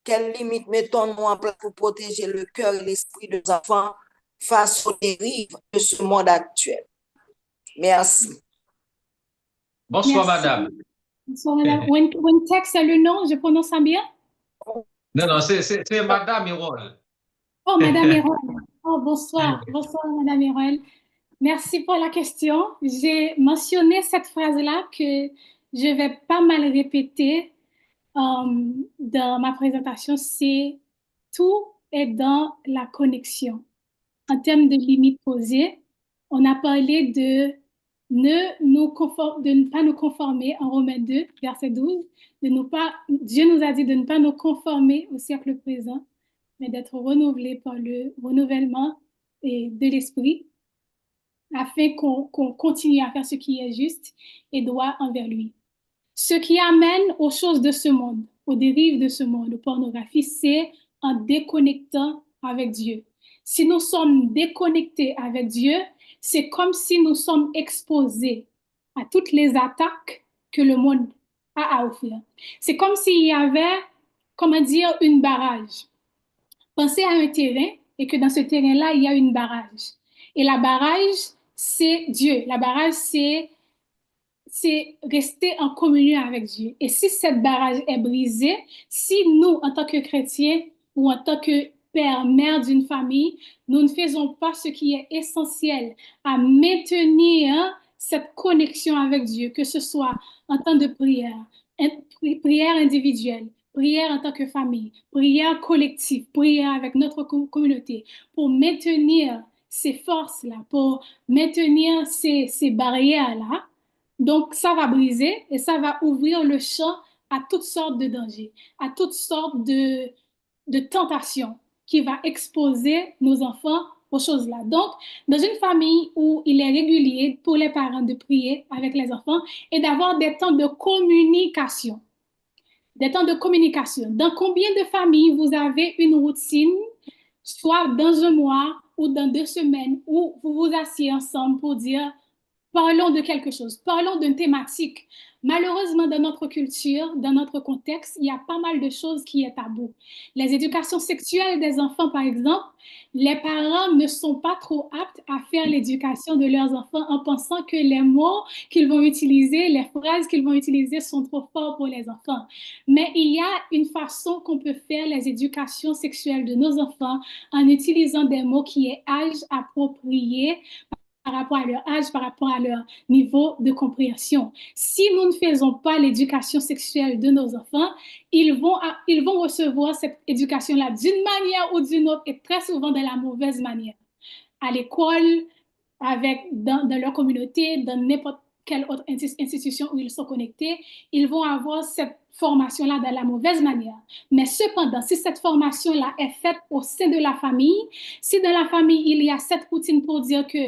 Quelles limites mettons-nous en place pour protéger le cœur et l'esprit de nos enfants face aux dérives de ce monde actuel? Merci. Bonsoir, Merci. madame. Bonsoir, madame. Wintech, c'est le nom, je prononce ça bien? Non, c'est madame Erol. Oh, madame Erol. Oh, bonsoir. Bonsoir, madame Erol. Merci pour la question. J'ai mentionné cette phrase-là que je vais pas mal répéter dans ma présentation. C'est tout est dans la connexion. En termes de limites posées, on a parlé de ne pas nous conformer en Romains 2, verset 12, Dieu nous a dit de ne pas nous conformer au siècle présent, mais d'être renouvelés par le renouvellement de l'esprit, afin qu'on continue à faire ce qui est juste et droit envers lui. Ce qui amène aux choses de ce monde, aux dérives de ce monde, aux pornographies, c'est en déconnectant avec Dieu. Si nous sommes déconnectés avec Dieu, c'est comme si nous sommes exposés à toutes les attaques que le monde a à offrir. C'est comme s'il y avait, comment dire, une barrage. Pensez à un terrain et que dans ce terrain-là, il y a une barrage. Et la barrage, c'est Dieu. La barrage, c'est rester en communion avec Dieu. Et si cette barrage est brisée, si nous, en tant que chrétiens ou en tant que père, mère d'une famille, nous ne faisons pas ce qui est essentiel à maintenir cette connexion avec Dieu, que ce soit en temps de prière individuelle, prière en tant que famille, prière collective, prière avec notre communauté, pour maintenir ces forces-là, pour maintenir ces barrières-là. Donc, ça va briser et ça va ouvrir le champ à toutes sortes de dangers, à toutes sortes de tentations qui va exposer nos enfants aux choses-là. Donc, dans une famille où il est régulier pour les parents de prier avec les enfants et d'avoir des temps de communication. Des temps de communication. Dans combien de familles vous avez une routine, soit dans un mois ou dans 2 semaines, où vous vous asseyez ensemble pour dire parlons de quelque chose, parlons d'une thématique. Malheureusement, dans notre culture, dans notre contexte, il y a pas mal de choses qui sont tabou. Les éducations sexuelles des enfants, par exemple, les parents ne sont pas trop aptes à faire l'éducation de leurs enfants en pensant que les mots qu'ils vont utiliser, les phrases qu'ils vont utiliser sont trop forts pour les enfants. Mais il y a une façon qu'on peut faire les éducations sexuelles de nos enfants en utilisant des mots qui est âge approprié par rapport à leur âge, par rapport à leur niveau de compréhension. Si nous ne faisons pas l'éducation sexuelle de nos enfants, ils vont recevoir cette éducation-là d'une manière ou d'une autre et très souvent de la mauvaise manière. À l'école, dans leur communauté, dans n'importe quelle autre institution où ils sont connectés, ils vont avoir cette formation-là de la mauvaise manière. Mais cependant, si cette formation-là est faite au sein de la famille, si dans la famille, il y a cette routine pour dire que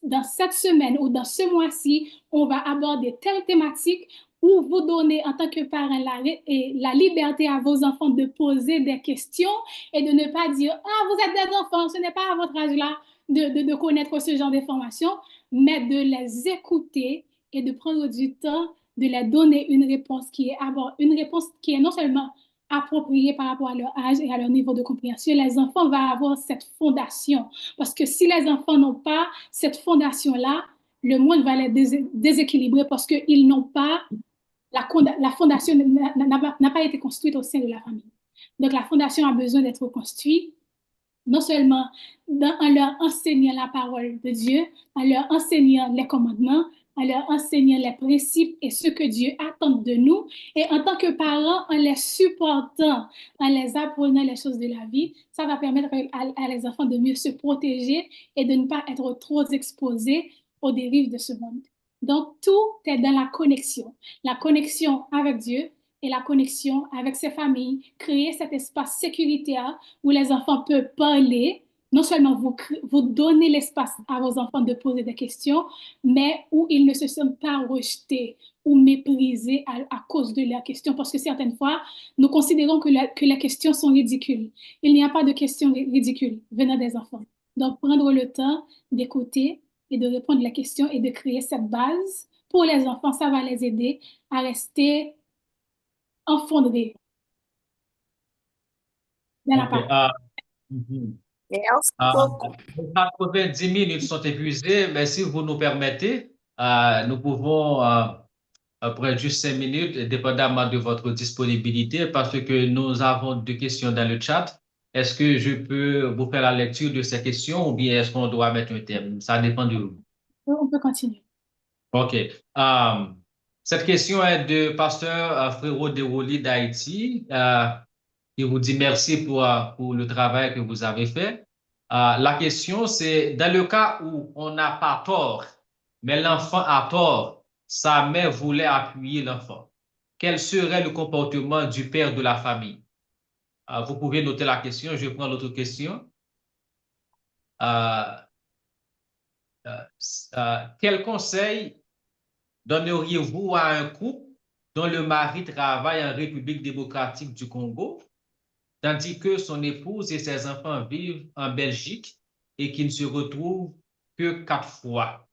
dans cette semaine ou dans ce mois-ci, on va aborder telle thématique, ou vous donnez en tant que parent la liberté à vos enfants de poser des questions et de ne pas dire « Ah, vous êtes des enfants, ce n'est pas à votre âge-là de connaître ce genre d'informations », mais de les écouter et de prendre du temps de leur donner une réponse qui est non seulement appropriée par rapport à leur âge et à leur niveau de compréhension. Les enfants vont avoir cette fondation. Parce que si les enfants n'ont pas cette fondation-là, le monde va les déséquilibrer parce qu'ils n'ont pas, la fondation n'a pas été construite au sein de la famille. Donc, la fondation a besoin d'être construite non seulement en leur enseignant la parole de Dieu, en leur enseignant les commandements, en leur enseignant les principes et ce que Dieu attend de nous, et en tant que parents, en les supportant, en les apprenant les choses de la vie, ça va permettre à les enfants de mieux se protéger et de ne pas être trop exposés aux dérives de ce monde. Donc, tout est dans la connexion avec Dieu, et la connexion avec ses familles, créer cet espace sécuritaire où les enfants peuvent parler, non seulement vous donnez l'espace à vos enfants de poser des questions, mais où ils ne se sentent pas rejetés ou méprisés à cause de leurs questions, parce que certaines fois, nous considérons que les questions sont ridicules. Il n'y a pas de questions ridicules venant des enfants. Donc, prendre le temps d'écouter et de répondre à la question et de créer cette base pour les enfants, ça va les aider à rester enfondés dans la parole. Merci beaucoup. 90 minutes sont épuisées, mais si vous nous permettez, nous pouvons prendre juste 5 minutes, dépendamment de votre disponibilité, parce que nous avons 2 questions dans le chat. Est-ce que je peux vous faire la lecture de ces questions ou bien est-ce qu'on doit mettre un terme? Ça dépend de vous. On peut continuer. OK. Cette question est de Pasteur Frérot Deroli d'Haïti. Il vous dit merci pour le travail que vous avez fait. La question, c'est dans le cas où on n'a pas tort, mais l'enfant a tort, sa mère voulait appuyer l'enfant. Quel serait le comportement du père de la famille? Vous pouvez noter la question, je prends l'autre question. Quel conseil donneriez-vous à un couple dont le mari travaille en République démocratique du Congo, tandis que son épouse et ses enfants vivent en Belgique et qu'ils ne se retrouvent que 4 fois?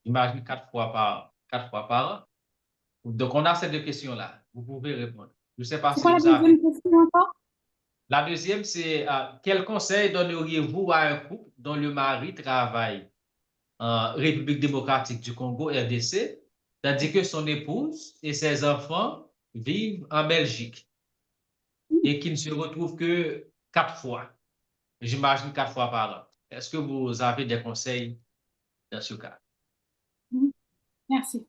Imagine 4 fois par an. Donc, on a ces 2 questions-là. Vous pouvez répondre. Je ne sais pas si vous avez... C'est quoi la deuxième question encore? La deuxième, c'est quel conseil donneriez-vous à un couple dont le mari travaille en République démocratique du Congo, RDC, tandis que son épouse et ses enfants vivent en Belgique et qui ne se retrouvent que 4 fois. J'imagine 4 fois par an. Est-ce que vous avez des conseils dans ce cas? Merci.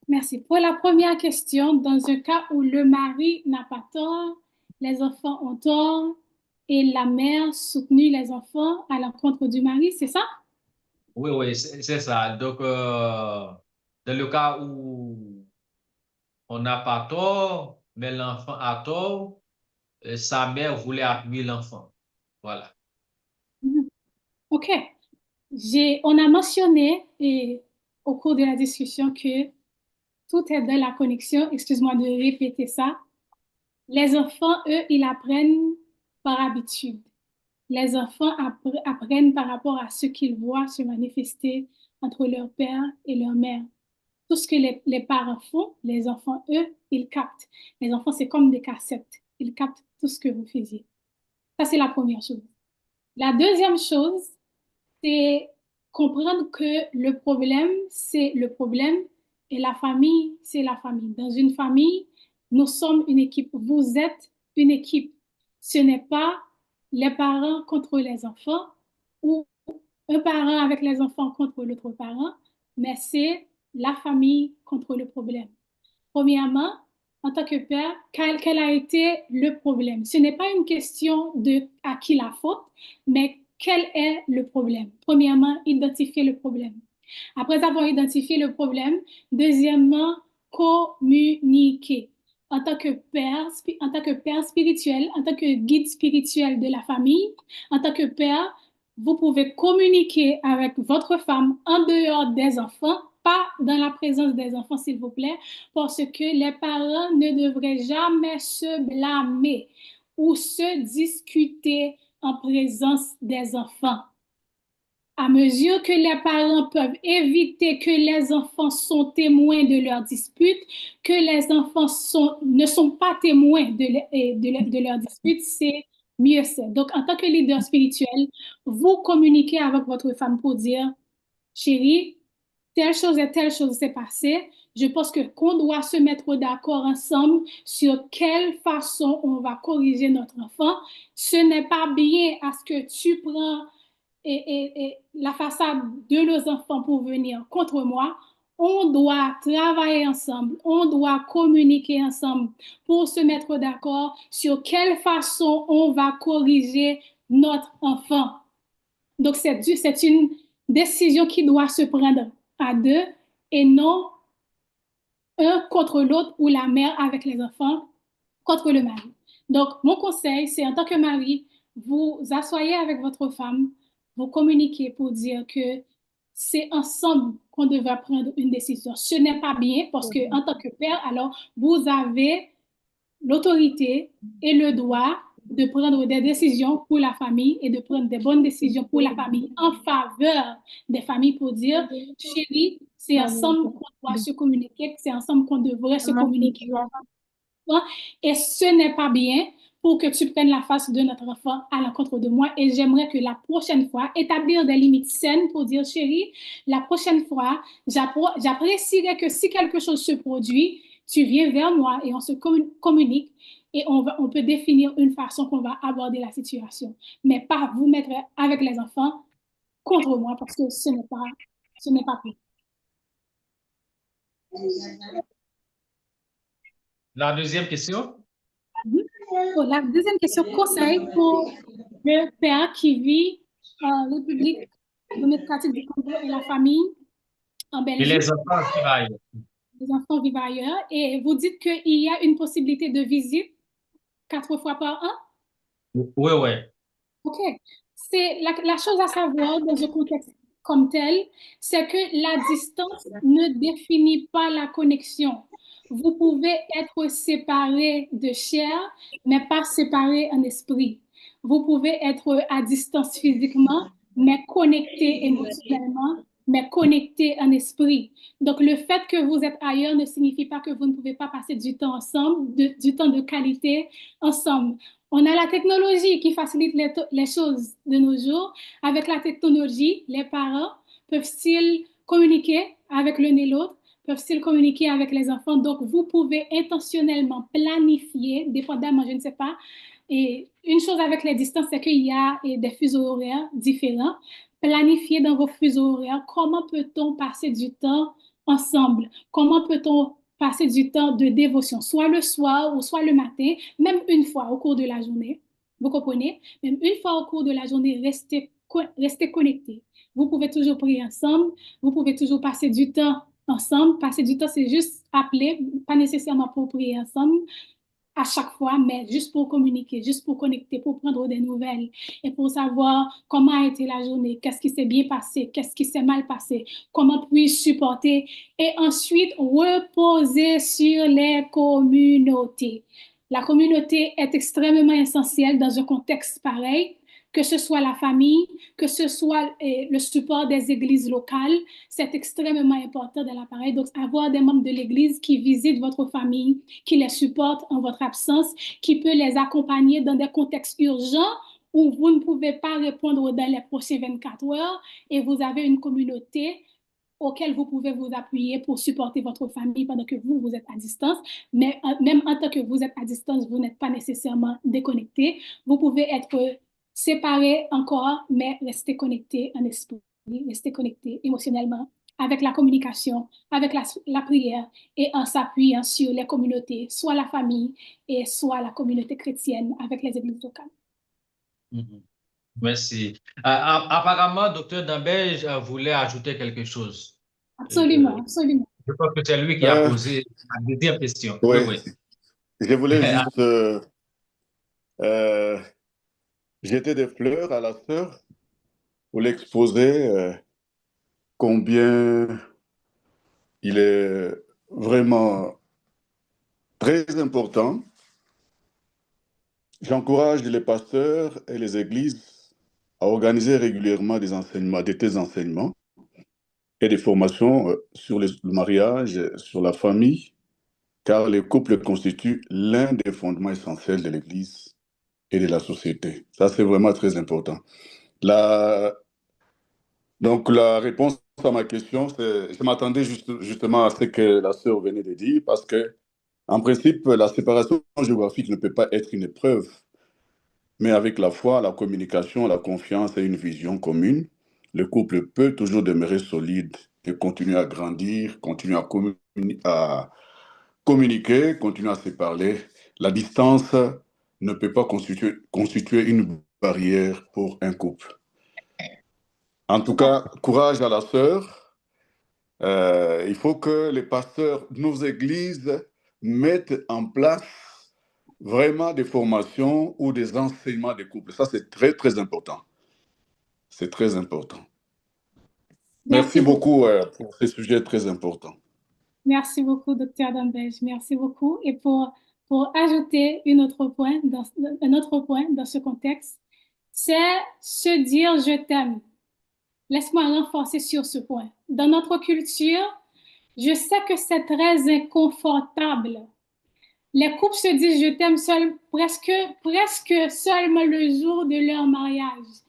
Merci. Pour la première question, dans un cas où le mari n'a pas tort, les enfants ont tort et la mère soutenu les enfants à l'encontre du mari, c'est ça? Oui, c'est ça. Donc, dans le cas où on n'a pas tort, mais l'enfant a tort, sa mère voulait appuyer l'enfant. Voilà. OK. On a mentionné au cours de la discussion que tout est dans la connexion. Excuse-moi de répéter ça. Les enfants, eux, ils apprennent par habitude. les enfants apprennent par rapport à ce qu'ils voient se manifester entre leur père et leur mère. Tout ce que les parents font, les enfants, eux, ils captent. Les enfants, c'est comme des cassettes. Ils captent tout ce que vous faisiez. Ça, c'est la première chose. La deuxième chose, c'est comprendre que le problème, c'est le problème et la famille, c'est la famille. Dans une famille, nous sommes une équipe. Vous êtes une équipe. Ce n'est pas les parents contre les enfants ou un parent avec les enfants contre l'autre parent, mais c'est la famille contre le problème. Premièrement, en tant que père, quel a été le problème? Ce n'est pas une question de à qui la faute, mais quel est le problème? Premièrement, identifier le problème. Après avoir identifié le problème, deuxièmement, communiquer. En tant que père spirituel, en tant que guide spirituel de la famille, en tant que père, vous pouvez communiquer avec votre femme en dehors des enfants, pas dans la présence des enfants, s'il vous plaît, parce que les parents ne devraient jamais se blâmer ou se discuter en présence des enfants. À mesure que les parents peuvent éviter que les enfants sont témoins de leurs disputes, que les enfants ne sont pas témoins de leurs disputes, c'est mieux c'est. Donc, en tant que leader spirituel, vous communiquez avec votre femme pour dire, chérie, telle chose et telle chose s'est passée. Je pense qu'on doit se mettre d'accord ensemble sur quelle façon on va corriger notre enfant. Ce n'est pas bien à ce que tu prends et la façade de nos enfants pour venir contre moi. On doit travailler ensemble, on doit communiquer ensemble pour se mettre d'accord sur quelle façon on va corriger notre enfant. Donc, c'est une décision qui doit se prendre à deux et non un contre l'autre ou la mère avec les enfants contre le mari. Donc, mon conseil, c'est en tant que mari, vous asseyez avec votre femme, vous communiquez pour dire que c'est ensemble qu'on devrait prendre une décision. Ce n'est pas bien parce que en tant que père, alors, vous avez l'autorité et le droit de prendre des décisions pour la famille et de prendre des bonnes décisions pour la famille en faveur des familles pour dire, chérie, c'est ensemble qu'on doit se communiquer, c'est ensemble qu'on devrait se communiquer. Et ce n'est pas bien pour que tu prennes la face de notre enfant à l'encontre de moi. Et j'aimerais que la prochaine fois, établir des limites saines pour dire, chérie, la prochaine fois, j'apprécierais que si quelque chose se produit, tu viens vers moi et on se communique et on peut définir une façon qu'on va aborder la situation. Mais pas vous mettre avec les enfants contre moi parce que ce n'est pas possible. La deuxième question? La deuxième question, conseil pour le père qui vit en République démocratique du Congo et la famille en Belgique. Et les enfants vivent ailleurs. Les enfants vivent ailleurs. Et vous dites qu'il y a une possibilité de visite 4 fois par an? Oui, oui. OK. C'est la chose à savoir dans un contexte comme tel, c'est que la distance ne définit pas la connexion. Vous pouvez être séparés de chair, mais pas séparés en esprit. Vous pouvez être à distance physiquement, mais connectés émotionnellement, mais connectés en esprit. Donc, le fait que vous êtes ailleurs ne signifie pas que vous ne pouvez pas passer du temps ensemble, du temps de qualité ensemble. On a la technologie qui facilite les choses de nos jours. Avec la technologie, les parents peuvent-ils communiquer avec l'un et l'autre? Peuvent-ils communiquer avec les enfants? Donc, vous pouvez intentionnellement planifier, dépendamment, je ne sais pas. Et une chose avec les distances, c'est qu'il y a des fuseaux horaires différents. Planifier dans vos fuseaux horaires, comment peut-on passer du temps ensemble? Comment peut-on passer du temps de dévotion, soit le soir ou soit le matin, même une fois au cours de la journée. Vous comprenez? Même une fois au cours de la journée, restez connectés. Vous pouvez toujours prier ensemble, vous pouvez toujours passer du temps ensemble. Passer du temps, c'est juste appeler, pas nécessairement pour prier ensemble à chaque fois, mais juste pour communiquer, juste pour connecter, pour prendre des nouvelles et pour savoir comment a été la journée, qu'est-ce qui s'est bien passé, qu'est-ce qui s'est mal passé, comment puis-je supporter et ensuite reposer sur les communautés. La communauté est extrêmement essentielle dans un contexte pareil. que ce soit la famille, que ce soit le support des églises locales. C'est extrêmement important dans l'appareil. Donc, avoir des membres de l'église qui visitent votre famille, qui les supportent en votre absence, qui peut les accompagner dans des contextes urgents où vous ne pouvez pas répondre dans les prochaines 24 heures et vous avez une communauté auquel vous pouvez vous appuyer pour supporter votre famille pendant que vous êtes à distance. Mais même en tant que vous êtes à distance, vous n'êtes pas nécessairement déconnecté. Vous pouvez être séparés encore, mais rester connecté en esprit, rester connecté émotionnellement avec la communication, avec la prière et en s'appuyant sur les communautés, soit la famille et soit la communauté chrétienne avec les églises locales. Merci. Apparemment, Dr. Dambej voulait ajouter quelque chose. Absolument, absolument. Je pense que c'est lui qui a posé la deuxième question. Oui, Oui. Je voulais juste jeter des fleurs à la sœur pour l'exposer combien il est vraiment très important. J'encourage les pasteurs et les églises à organiser régulièrement des enseignements, des thèses d'enseignement et des formations sur le mariage, sur la famille, car les couples constituent l'un des fondements essentiels de l'Église et de la société. Ça, c'est vraiment très important. Donc, la réponse à ma question, c'est je m'attendais justement à ce que la sœur venait de dire, parce que, en principe, la séparation géographique ne peut pas être une épreuve, mais avec la foi, la communication, la confiance et une vision commune, le couple peut toujours demeurer solide et continuer à grandir, continuer à communiquer, continuer à se parler. La distance ne peut pas constituer une barrière pour un couple. En tout cas, courage à la sœur. Il faut que les pasteurs, nos églises, mettent en place vraiment des formations ou des enseignements des couples. Ça, c'est très, très important. C'est très important. Merci beaucoup pour ce sujet très important. Merci beaucoup, Dr. Dambej. Merci beaucoup. Et pour ajouter un autre point dans ce contexte, c'est se dire « je t'aime ». Laisse-moi renforcer sur ce point. Dans notre culture, je sais que c'est très inconfortable. Les couples se disent « je t'aime » presque seulement le jour de leur mariage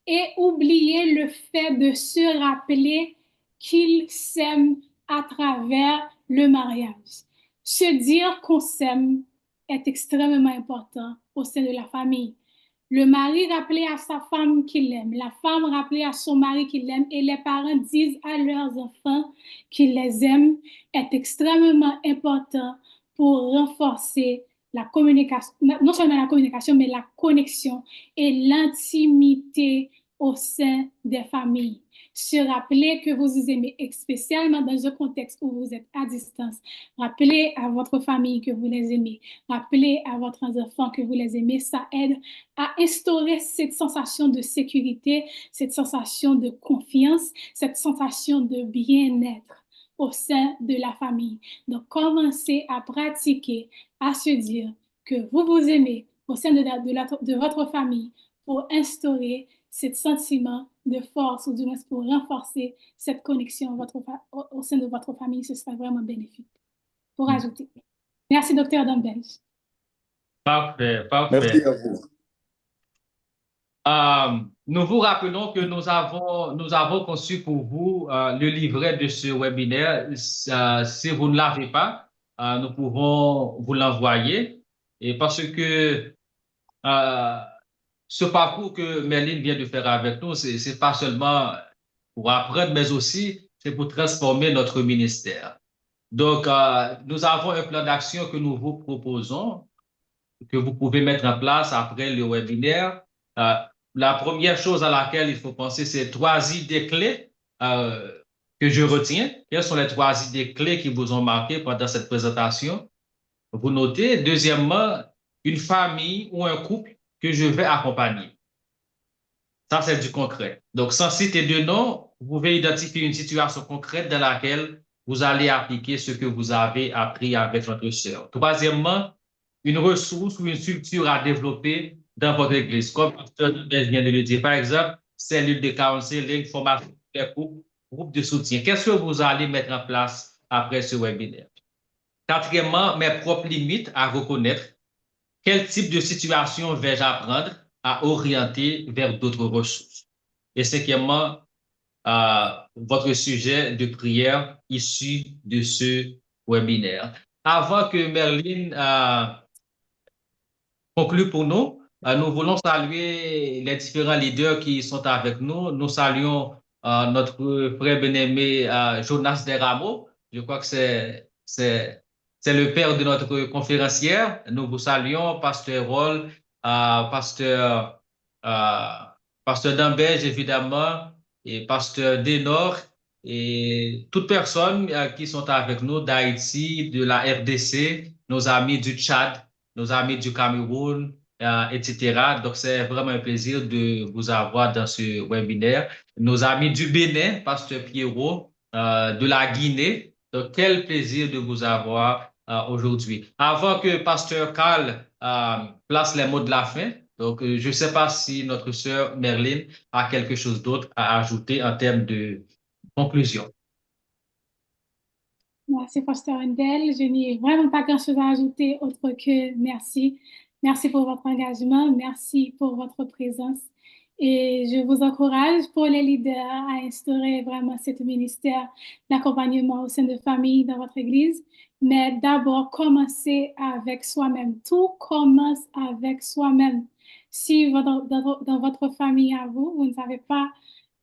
et oublier le fait de se rappeler qu'ils s'aiment à travers le mariage. Se dire qu'on s'aime est extrêmement important au sein de la famille. Le mari rappeler à sa femme qu'il l'aime, la femme rappeler à son mari qu'il l'aime et les parents disent à leurs enfants qu'ils les aiment est extrêmement important pour renforcer la communication, non seulement la communication, mais la connexion et l'intimité au sein des familles. Se rappeler que vous vous aimez, spécialement dans un contexte où vous êtes à distance. Rappelez à votre famille que vous les aimez. Rappelez à votre enfant que vous les aimez. Ça aide à instaurer cette sensation de sécurité, cette sensation de confiance, cette sensation de bien-être au sein de la famille. Donc, commencez à pratiquer, à se dire que vous vous aimez au sein de votre famille pour instaurer ce sentiment de force, ou du moins pour renforcer cette connexion au sein de votre famille. Ce serait vraiment bénéfique. Pour ajouter. Merci, Dr. Dambej. Parfait. Merci à vous. Nous vous rappelons que nous avons conçu pour vous le livret de ce webinaire. Si vous ne l'avez pas, nous pouvons vous l'envoyer. Et parce que ce parcours que Merlin vient de faire avec nous, c'est pas seulement pour apprendre, mais aussi c'est pour transformer notre ministère. Donc, nous avons un plan d'action que nous vous proposons, que vous pouvez mettre en place après le webinaire. La première chose à laquelle il faut penser, c'est 3 idées clés que je retiens. Quelles sont les 3 idées clés qui vous ont marqué pendant cette présentation? Vous notez. Deuxièmement, une famille ou un couple que je vais accompagner. Ça, c'est du concret. Donc, sans citer de nom, vous pouvez identifier une situation concrète dans laquelle vous allez appliquer ce que vous avez appris avec votre sœur. Troisièmement, une ressource ou une structure à développer dans votre église, comme le pasteur vient de le dire. Par exemple, cellule de counseling, formation des groupes, groupe de soutien. Qu'est-ce que vous allez mettre en place après ce webinaire? Quatrièmement, mes propres limites à reconnaître. Quel type de situation vais-je apprendre à orienter vers d'autres ressources? Et cinquièmement, votre sujet de prière issu de ce webinaire. Avant que Merlin conclue pour nous, nous voulons saluer les différents leaders qui sont avec nous. Nous saluons notre frère bien-aimé Jonas Deramo. Je crois que c'est le père de notre conférencière. Nous vous saluons, Pasteur Roll, euh, Pasteur Dambège, évidemment, et Pasteur Denor, et toutes personnes qui sont avec nous d'Haïti, de la RDC, nos amis du Tchad, nos amis du Cameroun, etc. Donc, c'est vraiment un plaisir de vous avoir dans ce webinaire. Nos amis du Bénin, Pasteur Pierrot, de la Guinée. Donc, quel plaisir de vous avoir aujourd'hui. Avant que Pasteur Carl place les mots de la fin, donc je ne sais pas si notre sœur Merlin a quelque chose d'autre à ajouter en termes de conclusion. Merci, Pasteur Wendell. Je n'ai vraiment pas grand-chose à ajouter autre que merci. Merci pour votre engagement. Merci pour votre présence. Et je vous encourage pour les leaders à instaurer vraiment ce ministère d'accompagnement au sein de famille dans votre église. Mais d'abord, commencez avec soi-même. Tout commence avec soi-même. Si dans votre famille à vous, vous ne savez pas,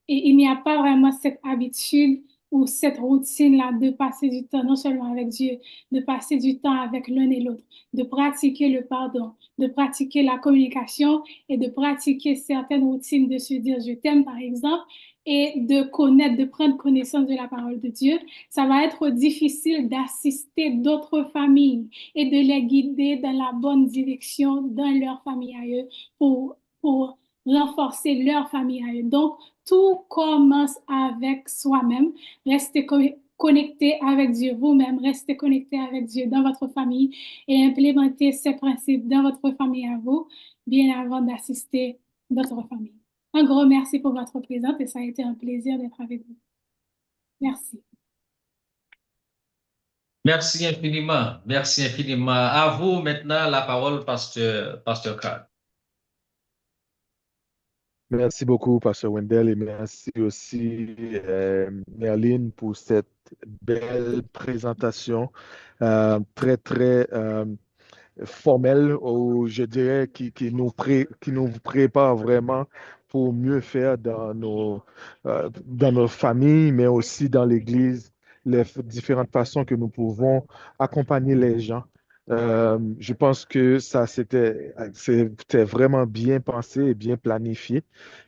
et il n'y a pas vraiment cette habitude ou cette routine-là de passer du temps non seulement avec Dieu, de passer du temps avec l'un et l'autre, de pratiquer le pardon, de pratiquer la communication et de pratiquer certaines routines de se dire je t'aime par exemple et de connaître, de prendre connaissance de la parole de Dieu, ça va être difficile d'assister d'autres familles et de les guider dans la bonne direction dans leur famille à eux pour renforcer leur famille à eux. Donc, tout commence avec soi-même. Restez connecté avec Dieu vous-même, restez connecté avec Dieu dans votre famille et implémentez ces principes dans votre famille à vous, bien avant d'assister d'autres familles. Un gros merci pour votre présence et ça a été un plaisir d'être avec vous. Merci. Merci infiniment. Merci infiniment. À vous maintenant la parole, Pasteur Carl. Merci beaucoup, Pasteur Wendell, et merci aussi, Merlin, pour cette belle présentation très, très formelle, ou je dirais qui nous prépare vraiment pour mieux faire dans nos familles, mais aussi dans l'Église, les différentes façons que nous pouvons accompagner les gens. Je pense que c'était vraiment bien pensé et bien planifié.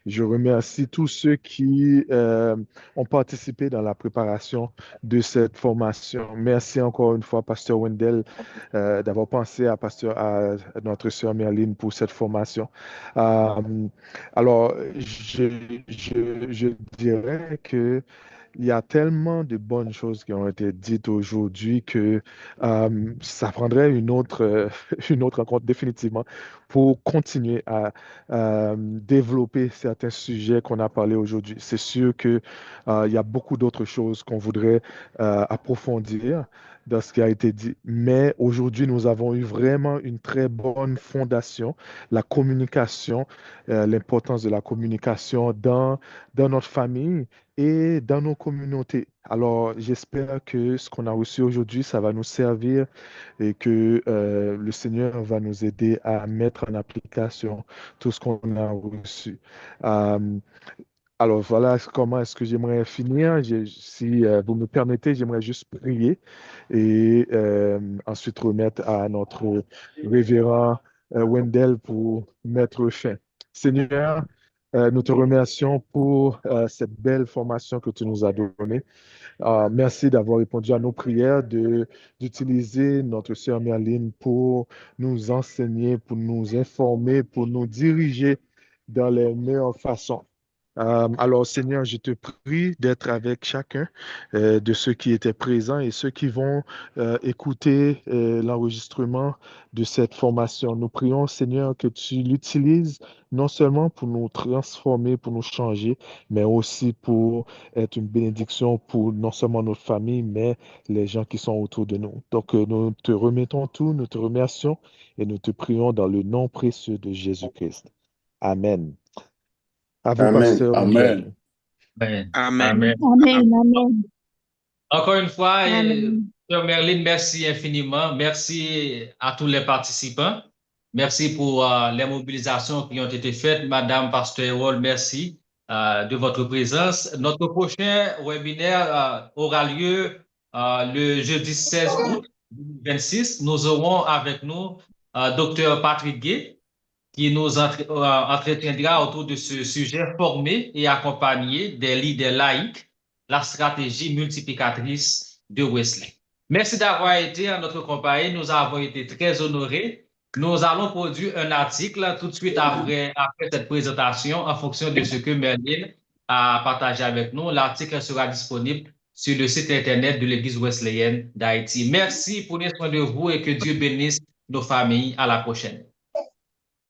Je remercie tous ceux qui ont participé dans la préparation de cette formation. Merci encore une fois, Pasteur Wendell, d'avoir pensé à notre sœur Merlin pour cette formation. Alors, je dirais que il y a tellement de bonnes choses qui ont été dites aujourd'hui que ça prendrait une autre rencontre définitivement pour continuer à développer certains sujets qu'on a parlé aujourd'hui. C'est sûr que il y a beaucoup d'autres choses qu'on voudrait approfondir dans ce qui a été dit. Mais aujourd'hui, nous avons eu vraiment une très bonne fondation, la communication, l'importance de la communication dans notre famille et dans nos communautés. Alors, j'espère que ce qu'on a reçu aujourd'hui, ça va nous servir et que le Seigneur va nous aider à mettre en application tout ce qu'on a reçu. Euh, alors, voilà comment est-ce que j'aimerais finir. Si vous me permettez, j'aimerais juste prier et ensuite remettre à notre révérend Wendell pour mettre fin. Seigneur, nous te remercions pour cette belle formation que tu nous as donnée. Merci d'avoir répondu à nos prières, d'utiliser notre sœur Merlin pour nous enseigner, pour nous informer, pour nous diriger dans les meilleures façons. Alors, Seigneur, je te prie d'être avec chacun de ceux qui étaient présents et ceux qui vont écouter l'enregistrement de cette formation. Nous prions, Seigneur, que tu l'utilises non seulement pour nous transformer, pour nous changer, mais aussi pour être une bénédiction pour non seulement notre famille, mais les gens qui sont autour de nous. Donc, nous te remettons tout, nous te remercions et nous te prions dans le nom précieux de Jésus-Christ. Amen. À vous, Amen. pasteur Amen. Wendell. Amen. Amen. Amen. Amen, amen, Encore une fois, amen. Sœur Merlin, merci infiniment. Merci à tous les participants. Merci pour les mobilisations qui ont été faites. Madame Pasteur Erol, merci de votre présence. Notre prochain webinaire aura lieu le jeudi 16 août 2026. Nous aurons avec nous Dr. Patrick Gay, qui nous entretiendra autour de ce sujet, former et accompagner des leaders laïcs, la stratégie multiplicatrice de Wesley. Merci d'avoir été à notre compagnie. Nous avons été très honorés. Nous allons produire un article tout de suite après cette présentation en fonction de ce que Merlin a partagé avec nous. L'article sera disponible sur le site Internet de l'Église wesleyenne d'Haïti. Merci, prenez soin de vous et que Dieu bénisse nos familles. À la prochaine.